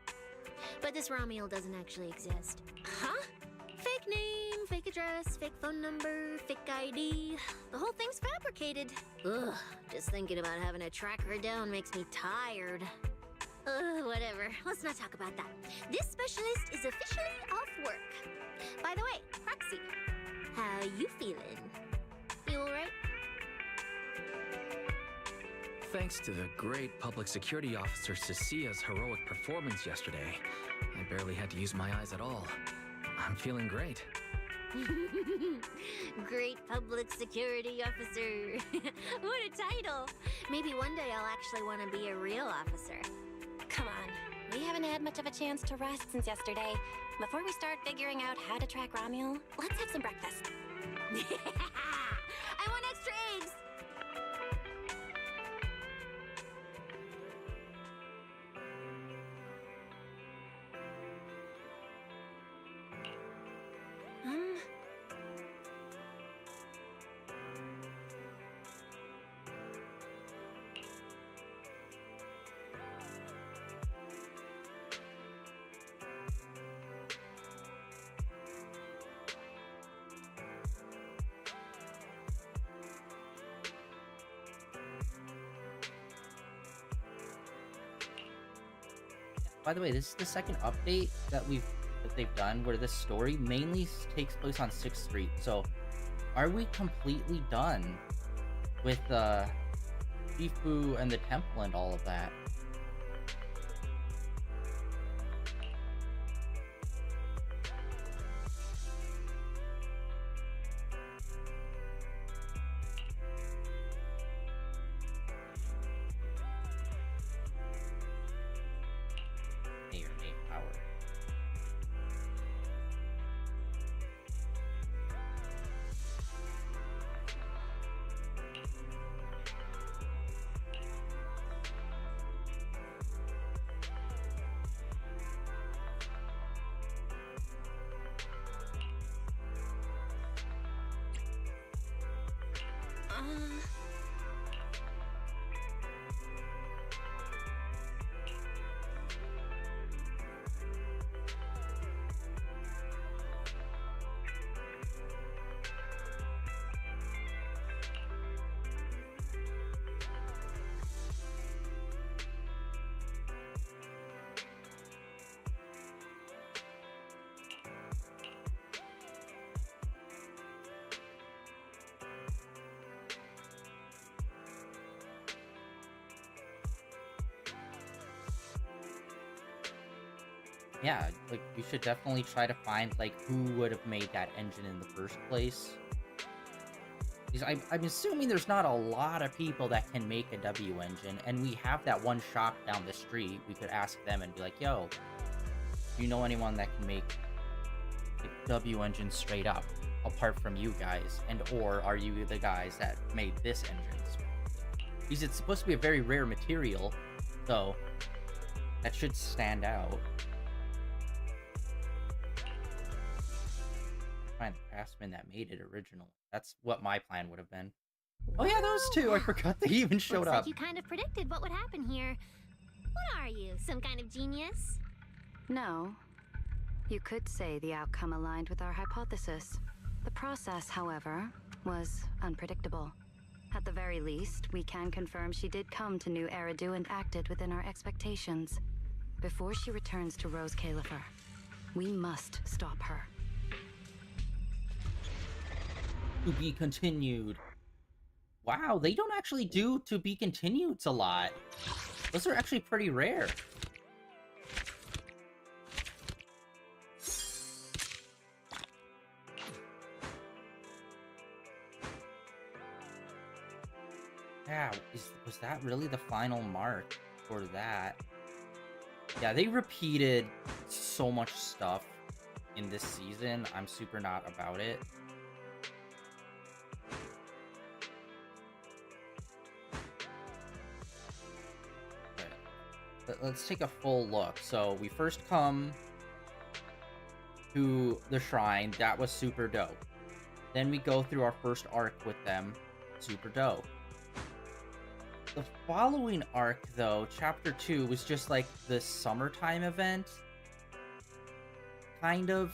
But this Romuel doesn't actually exist. Huh? Fake name, fake address, fake phone number, fake ID. The whole thing's fabricated. Ugh, just thinking about having to track her down makes me tired. Whatever. Let's not talk about that. This specialist is officially off work. By the way, Roxy, how you feeling? You alright? Thanks to the great public security officer Cecilia's heroic performance yesterday, I barely had to use my eyes at all. I'm feeling great. Great public security officer. What a title. Maybe one day I'll actually want to be a real officer. Come on, we haven't had much of a chance to rest since yesterday. Before we start figuring out how to track Romuel, let's have some breakfast. I want extra eggs. by the way, this is the second update that they've done where this story mainly takes place on 6th Street. So, are we completely done with Shifu and the temple and all of that? Mayor name power. Yeah, like, we should definitely try to find, like, who would have made that engine in the first place. Because I'm assuming there's not a lot of people that can make a W engine, and we have that one shop down the street. We could ask them and be like, yo, do you know anyone that can make a W engine straight up, apart from you guys? And or are you the guys that made this engine? Because it's supposed to be a very rare material, so that should stand out. Find the craftsman that made it original. That's what my plan would have been. Oh yeah, those two! I forgot they even showed Looks up. like you kind of predicted what would happen here. What are you, some kind of genius? No. You could say the outcome aligned with our hypothesis. The process, however, was unpredictable. At the very least, we can confirm she did come to New Eridu and acted within our expectations. Before she returns to Rose Califer, we must stop her. To be continued. Wow, they don't actually do to be continueds a lot. Those are actually pretty rare. Yeah, was that really the final mark for that? Yeah, they repeated so much stuff in this season. I'm super not about it. Let's take a full look. So we first come to the shrine. That was super dope. Then we go through our first arc with them. Super dope. The following arc, though, chapter 2, was just like the summertime event. Kind of.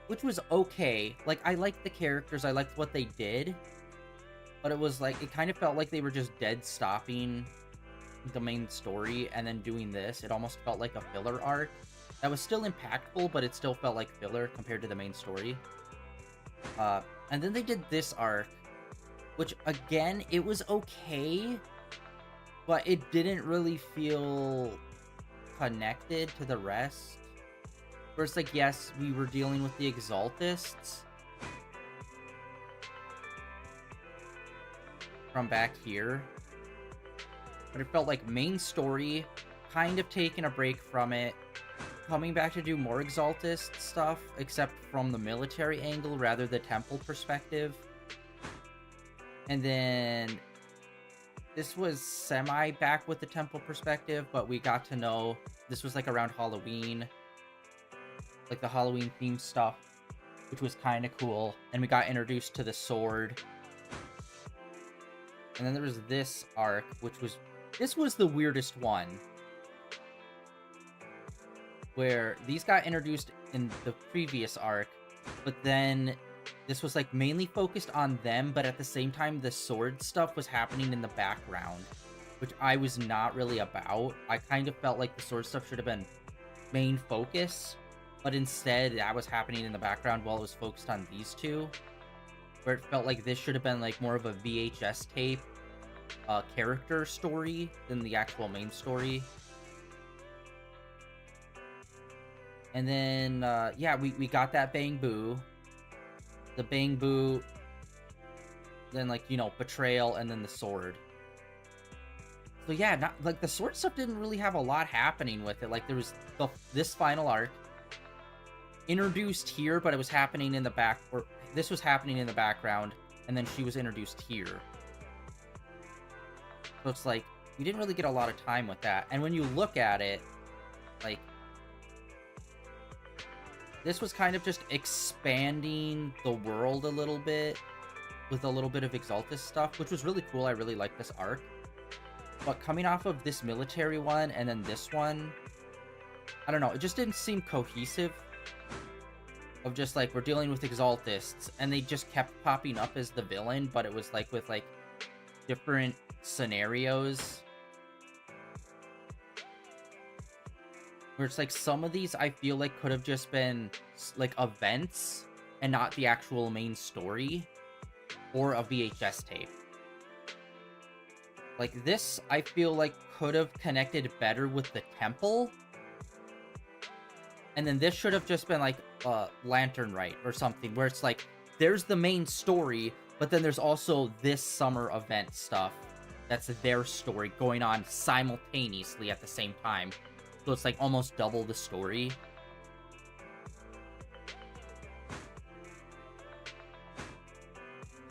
Which was okay. Like, I liked the characters. I liked what they did. But it was like, it kind of felt like they were just dead stopping the main story and then doing this. It almost felt like a filler arc that was still impactful, but it still felt like filler compared to the main story. And then they did this arc, which again, it was okay, but it didn't really feel connected to the rest. Where it's like, yes, we were dealing with the Exaltists from back here, but it felt like main story, kind of taking a break from it, coming back to do more Exaltist stuff, except from the military angle rather the temple perspective. And then this was semi back with the temple perspective, but we got to know this was like around Halloween, like the Halloween themed stuff, which was kind of cool. And we got introduced to the sword. And then there was this arc, this was the weirdest one, where these got introduced in the previous arc, but then this was like mainly focused on them, but at the same time the sword stuff was happening in the background, which I was not really about. I kind of felt like the sword stuff should have been main focus, but instead that was happening in the background while it was focused on these two, where it felt like this should have been like more of a VHS tape character story than the actual main story. And then yeah, we got that Bang Boo, the Bang Boo, then like, you know, betrayal, and then the sword. So yeah, not like the sword stuff didn't really have a lot happening with it. Like there was this final arc introduced here, but it was happening in the back, or this was happening in the background, and then she was introduced here. So it's like you didn't really get a lot of time with that. And when you look at it, like this was kind of just expanding the world a little bit with a little bit of Exaltus stuff, which was really cool. I really like this arc. But coming off of this military one and then this one, I don't know, it just didn't seem cohesive. Of just like, we're dealing with Exaltists, and they just kept popping up as the villain, but it was like with like different scenarios. Where it's like some of these I feel like could have just been like events and not the actual main story or a VHS tape. Like this, I feel like could have connected better with the temple. And then this should have just been like Lantern Rite or something, where it's like, there's the main story, but then there's also this summer event stuff that's their story going on simultaneously at the same time. So it's like almost double the story.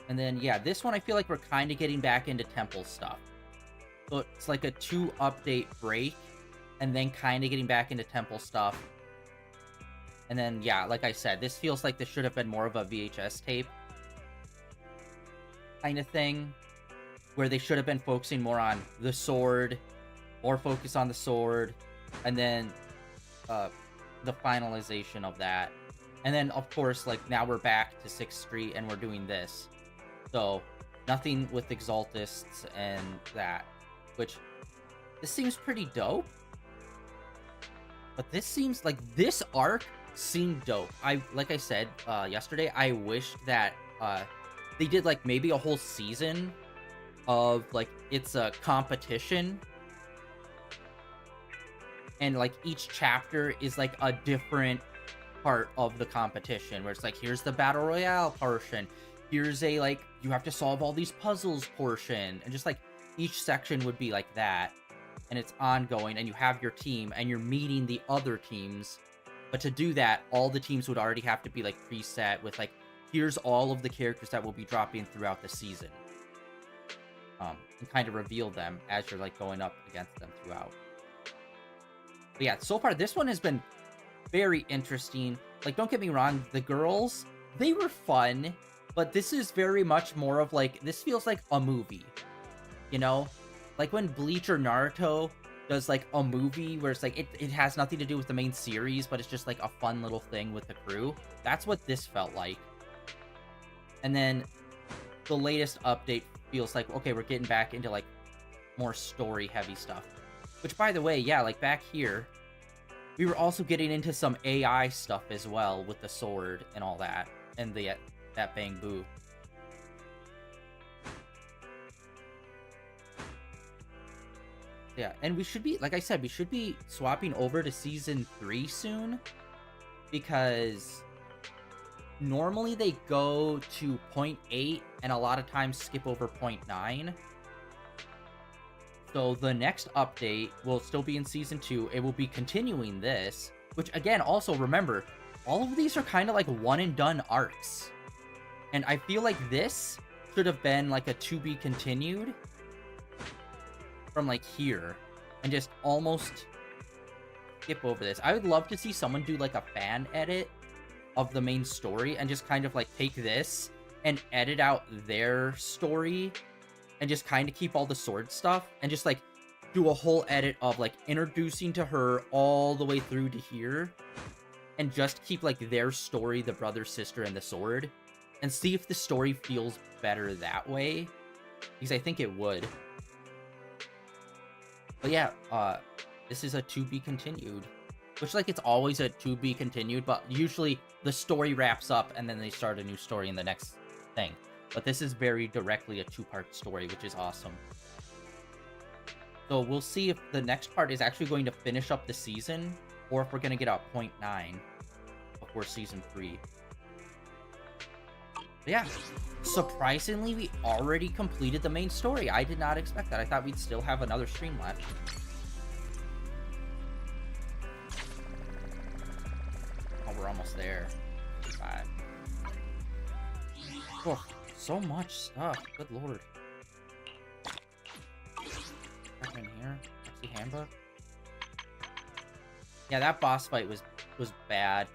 And then, yeah, this one I feel like we're kind of getting back into temple stuff. So it's like a 2-update break, and then kind of getting back into temple stuff. And then, yeah, like I said, this feels like this should have been more of a VHS tape kind of thing, where they should have been focusing more on the sword, more focus on the sword, and then the finalization of that. And then, of course, like, now we're back to 6th Street, and we're doing this. So, nothing with Exaltists and that, which, this seems pretty dope. But this seems, like, this arc seemed dope. Like I said yesterday, I wish that they did like maybe a whole season of like it's a competition, and like each chapter is like a different part of the competition, where it's like, here's the battle royale portion, here's a like you have to solve all these puzzles portion, and just like each section would be like that, and it's ongoing, and you have your team and you're meeting the other teams. But to do that, all the teams would already have to be, like, preset with, like, here's all of the characters that will be dropping throughout the season. And kind of reveal them as you're, like, going up against them throughout. But yeah, so far, this one has been very interesting. Like, don't get me wrong, the girls, they were fun. But this is very much more of, like, this feels like a movie. You know? Like, when Bleach or Naruto does like a movie where it's like it has nothing to do with the main series, but it's just like a fun little thing with the crew. That's what this felt like. And then the latest update feels like, okay, we're getting back into like more story heavy stuff. Which, by the way, yeah, like back here, we were also getting into some AI stuff as well with the sword and all that, and that Bang Boo. Yeah, and we should be, like I said, we should be swapping over to Season 3 soon, because normally they go to 0.8 and a lot of times skip over 0.9. So the next update will still be in Season 2. It will be continuing this, which again, also remember, all of these are kind of like one-and-done arcs. And I feel like this should have been like a to-be-continued from like here, and just almost skip over this. I would love to see someone do like a fan edit of the main story and just kind of like take this and edit out their story and just kind of keep all the sword stuff and just like do a whole edit of like introducing to her all the way through to here, and just keep like their story, the brother, sister, and the sword, and see if the story feels better that way, because I think it would. But yeah, this is a to be continued. Which, like, it's always a to be continued, but usually the story wraps up and then they start a new story in the next thing. But this is very directly a two-part story, which is awesome. So we'll see if the next part is actually going to finish up the season, or if we're going to get a 0.9 before season 3. But yeah, surprisingly, we already completed the main story. I did not expect that. I thought we'd still have another stream left. Oh, we're almost there. 5. Oh, so much stuff. Good lord. Nothing in here. Actually, handbook. Yeah, that boss fight was bad.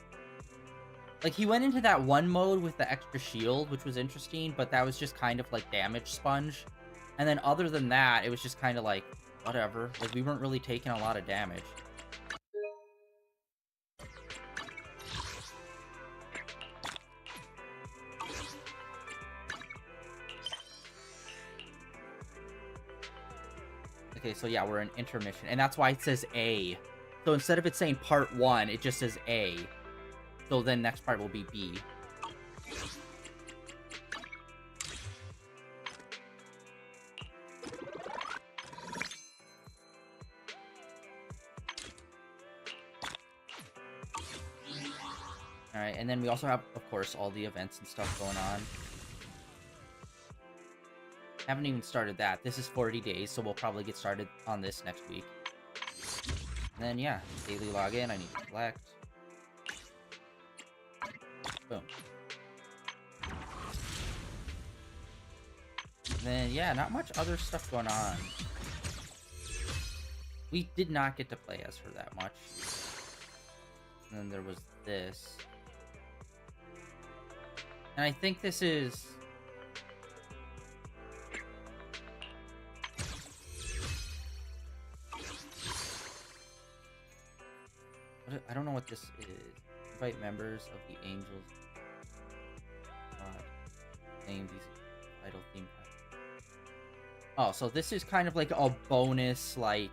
Like, he went into that one mode with the extra shield, which was interesting, but that was just kind of like damage sponge. And then other than that, it was just kind of like, whatever. Like, we weren't really taking a lot of damage. Okay, so yeah, we're in intermission, and that's why it says A. So instead of it saying part 1, it just says A. So then next part will be B. Alright, and then we also have, of course, all the events and stuff going on. Haven't even started that. This is 40 days, so we'll probably get started on this next week. And then, yeah, daily login, I need to collect. Boom. And then, yeah, not much other stuff going on. We did not get to play as her that much. And then there was this. And I think this is... I don't know what this is. Invite members of the Angels. Name these title theme. Oh, so this is kind of like a bonus, like,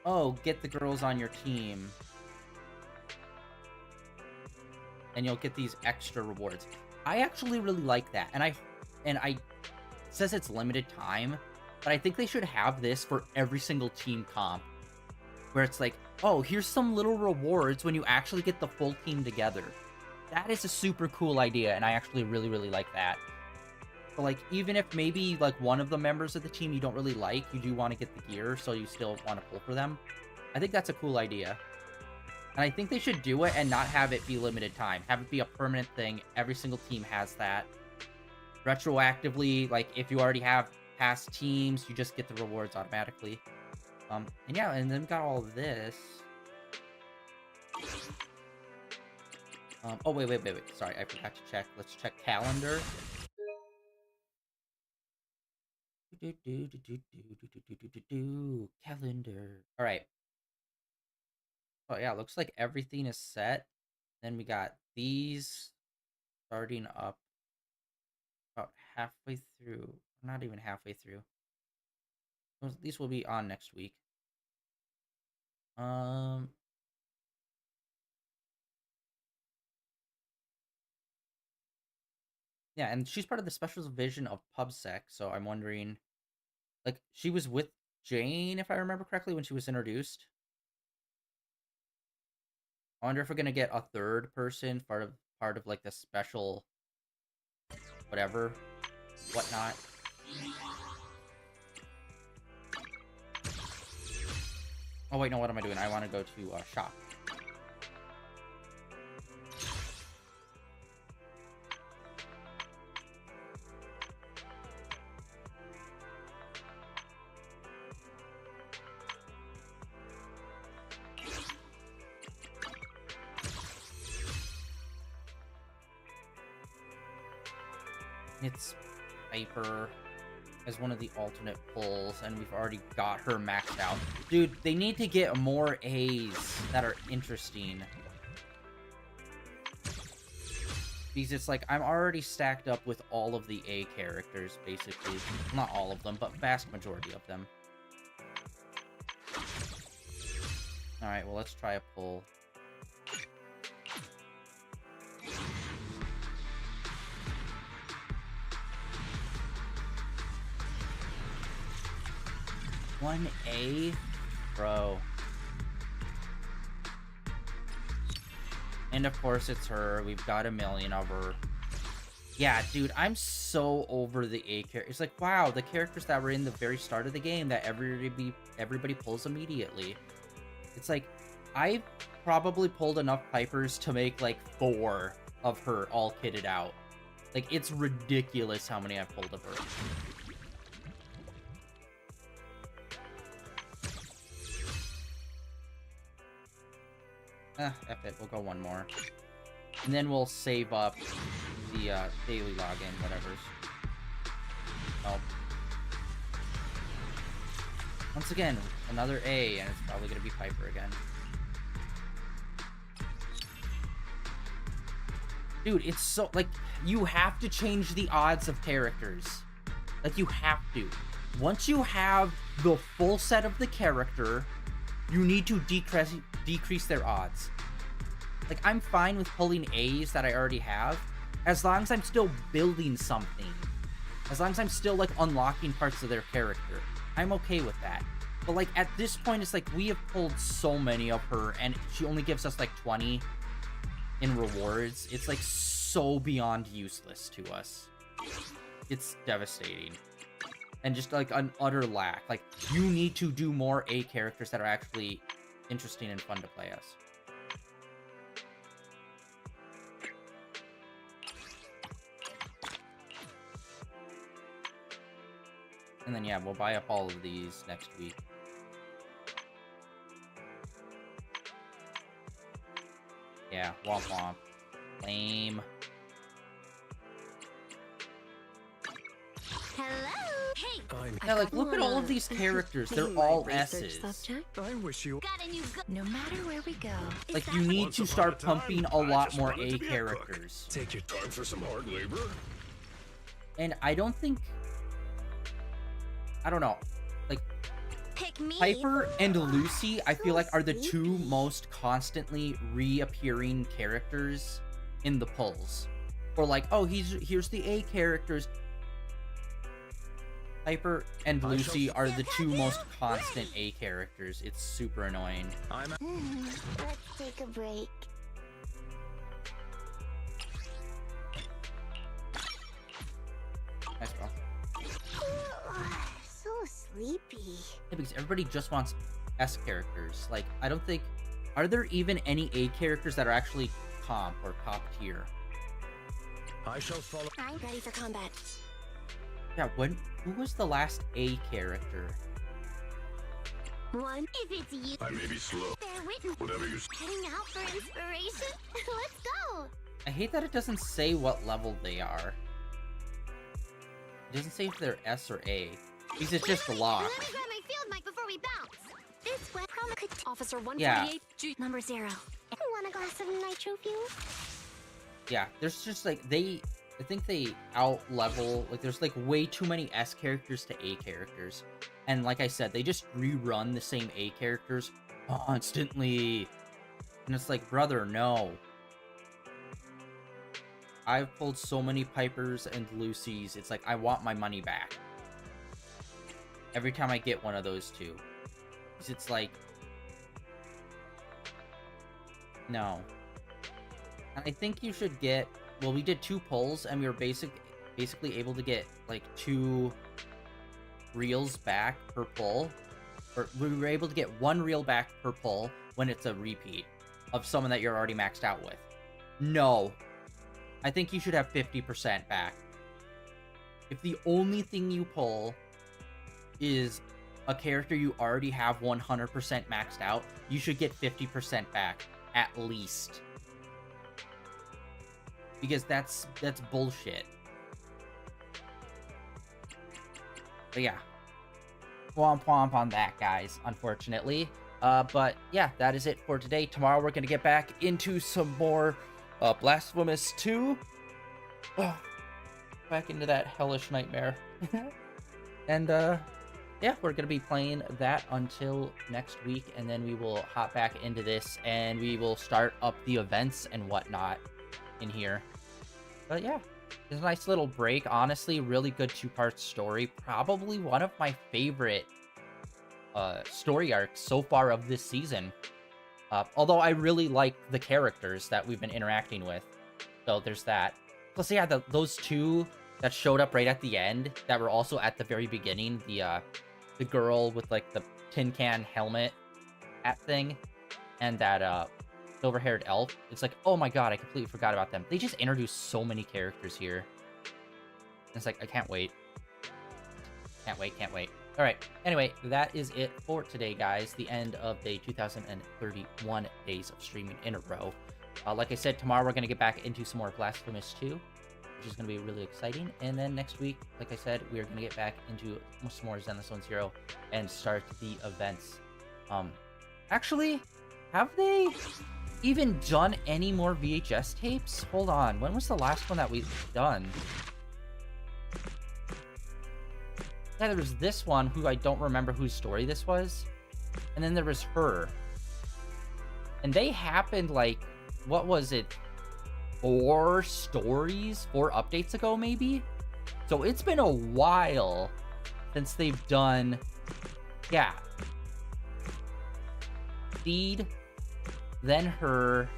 oh, get the girls on your team. And you'll get these extra rewards. I actually really like that. And I it says it's limited time, but I think they should have this for every single team comp. Where it's like, oh, here's some little rewards when you actually get the full team together. That is a super cool idea, and I actually really, really like that. So, like, even if maybe, like, one of the members of the team you don't really like, you do want to get the gear, so you still want to pull for them. I think that's a cool idea. And I think they should do it and not have it be limited time. Have it be a permanent thing. Every single team has that. Retroactively, like, if you already have past teams, you just get the rewards automatically. And yeah, and then we got all of this. Oh, wait. Sorry, I forgot to check. Let's check calendar. Calendar. All right. Oh, yeah, looks like everything is set. Then we got these starting up about halfway through. Not even halfway through. These will be on next week. Yeah, and she's part of the special division of PubSec, so I'm wondering, like, she was with Jane, if I remember correctly, when she was introduced. I wonder if we're gonna get a third person, part of like the special whatever, whatnot. Oh wait, no, what am I doing? I want to go to shop. It's Piper as one of the alternate pulls, and we've already got her maxed out. Dude, they need to get more A's that are interesting. Because it's like, I'm already stacked up with all of the A characters, basically. Not all of them, but vast majority of them. Alright, well, let's try a pull. One A? Bro. And of course it's her. We've got a million of her. Yeah, dude, I'm so over the A character. It's like, wow, the characters that were in the very start of the game that everybody pulls immediately. It's like, I probably pulled enough Pipers to make like 4 of her all kitted out. Like, it's ridiculous how many I've pulled of her. F it, we'll go one more. And then we'll save up the daily login, whatever's. Oh. Once again, another A, and it's probably gonna be Piper again. Dude, it's so, like, you have to change the odds of characters. Like, you have to. Once you have the full set of the character, you need to decrease their odds. Like, I'm fine with pulling A's that I already have, as long as I'm still building something. As long as I'm still, like, unlocking parts of their character. I'm okay with that. But, like, at this point, it's like, we have pulled so many of her, and she only gives us, like, 20 in rewards. It's, like, so beyond useless to us. It's devastating. And just, like, an utter lack. Like, you need to do more A characters that are actually interesting and fun to play as. And then, yeah, we'll buy up all of these next week. Yeah, womp womp. Lame. Hello? Hey! Yeah, like, look at all of these characters. They're all S's. I wish you... Got a new No matter where we go. Like, you need to start pumping a lot more A characters. Take your time for some hard labor. And I don't think... I don't know. Like, Pick me. Piper and Lucy, I feel like, are the two most constantly reappearing characters in the pulls. Or like, oh, here's the A characters. Piper and Lucy are the two most constant A characters. It's super annoying. Let's take a break. Nice, bro. So sleepy. Yeah, because everybody just wants S characters. Like, I don't think... Are there even any A characters that are actually comp or top tier? I shall follow. I'm ready for combat. Yeah, who was the last A character? One. If it's you. I may be slow. Bear witness. Whatever you... Heading out for inspiration? Let's go. I hate that it doesn't say what level they are. It doesn't say if they're S or A. Because it's just locked. Let me grab my field mic before we bounce. This way. Officer 148. Yeah. Number 0. Want a glass of nitro fuel? Yeah, there's just like, I think they out-level, like, there's like way too many S characters to A characters. And like I said, they just rerun the same A characters constantly. And it's like, brother, no. I've pulled so many Pipers and Lucys, it's like, I want my money back. Every time I get one of those two. Because it's like... No. And I think you should get... Well, we did 2 pulls, and we were basically able to get, like, 2 reels back per pull. Or we were able to get 1 reel back per pull when it's a repeat of someone that you're already maxed out with. No. I think you should have 50% back. If the only thing you pull is a character you already have 100% maxed out, you should get 50% back, at least. Because that's bullshit. But yeah. Womp womp on that, guys, unfortunately. But yeah, that is it for today. Tomorrow we're going to get back into some more Blasphemous 2. Oh, back into that hellish nightmare. And yeah, we're going to be playing that until next week, and then we will hop back into this, and we will start up the events and whatnot in here. But yeah, it's a nice little break. Honestly, really good two-part story. Probably one of my favorite story arcs so far of this season. Although I really like the characters that we've been interacting with. So there's that. Plus, yeah, those two that showed up right at the end that were also at the very beginning. The girl with, like, the tin can helmet hat thing. And that silver-haired elf. It's like, oh my god, I completely forgot about them. They just introduced so many characters here. It's like, I can't wait. Can't wait, can't wait. Alright, anyway, that is it for today, guys. The end of day 2031 days of streaming in a row. Like I said, tomorrow we're going to get back into some more Blasphemous 2, which is going to be really exciting. And then next week, like I said, we are going to get back into some more Zenless Zone Zero and start the events. Actually, have they even done any more VHS tapes? Hold on, when was the last one that we've done? Yeah, there was this one, who I don't remember whose story this was. And then there was her. And they happened, like, what was it? 4 updates ago, maybe? So it's been a while since they've done... Yeah. Seed, then her...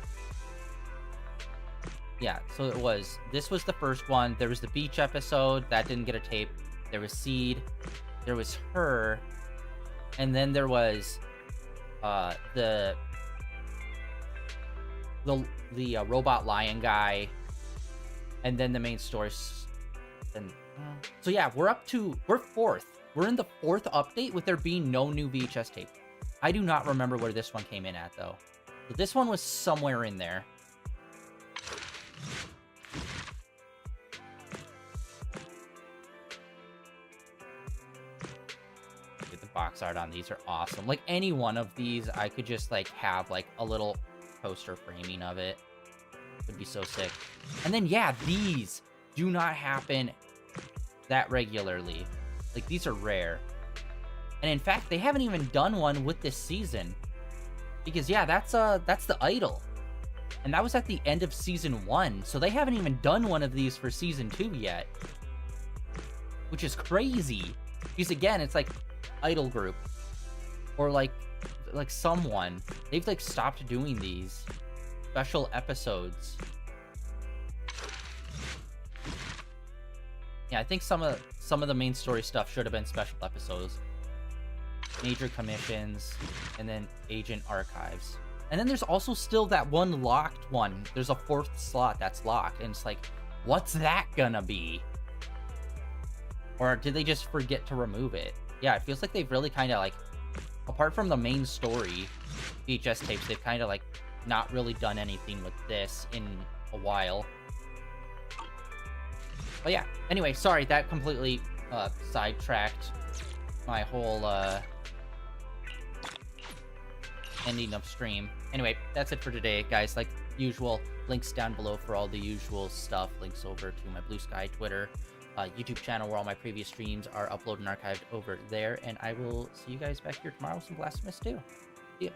Yeah, so it was... This was the first one. There was the beach episode. That didn't get a tape. There was Seed, there was her, and then there was the robot lion guy, and then the main story. And so yeah, we're 4th. We're in the 4th update with there being no new VHS tape. I do not remember where this one came in at though. But this one was somewhere in there. Box art on these are awesome. Like, any one of these, I could just, like, have, like, a little poster framing of it. Would be so sick. And then, yeah, these do not happen that regularly. Like, these are rare. And in fact, they haven't even done one with this season. Because, yeah, that's the idol. And that was at the end of Season 1. So they haven't even done one of these for Season 2 yet. Which is crazy. Because, again, it's like... idol group or like someone, they've like stopped doing these special episodes. Yeah, I think some of the main story stuff should have been special episodes, major commissions, and then agent archives. And then there's also still that one locked one. There's a 4th slot that's locked, and it's like, what's that gonna be? Or did they just forget to remove it? Yeah, it feels like they've really kind of, like, apart from the main story VHS tapes, they've kind of, like, not really done anything with this in a while. But yeah, anyway, sorry, that completely sidetracked my whole ending of stream. Anyway, that's it for today, guys. Like usual, links down below for all the usual stuff. Links over to my Blue Sky, Twitter, YouTube channel where all my previous streams are uploaded and archived over there. And I will see you guys back here tomorrow with some Blasphemous 2. See ya.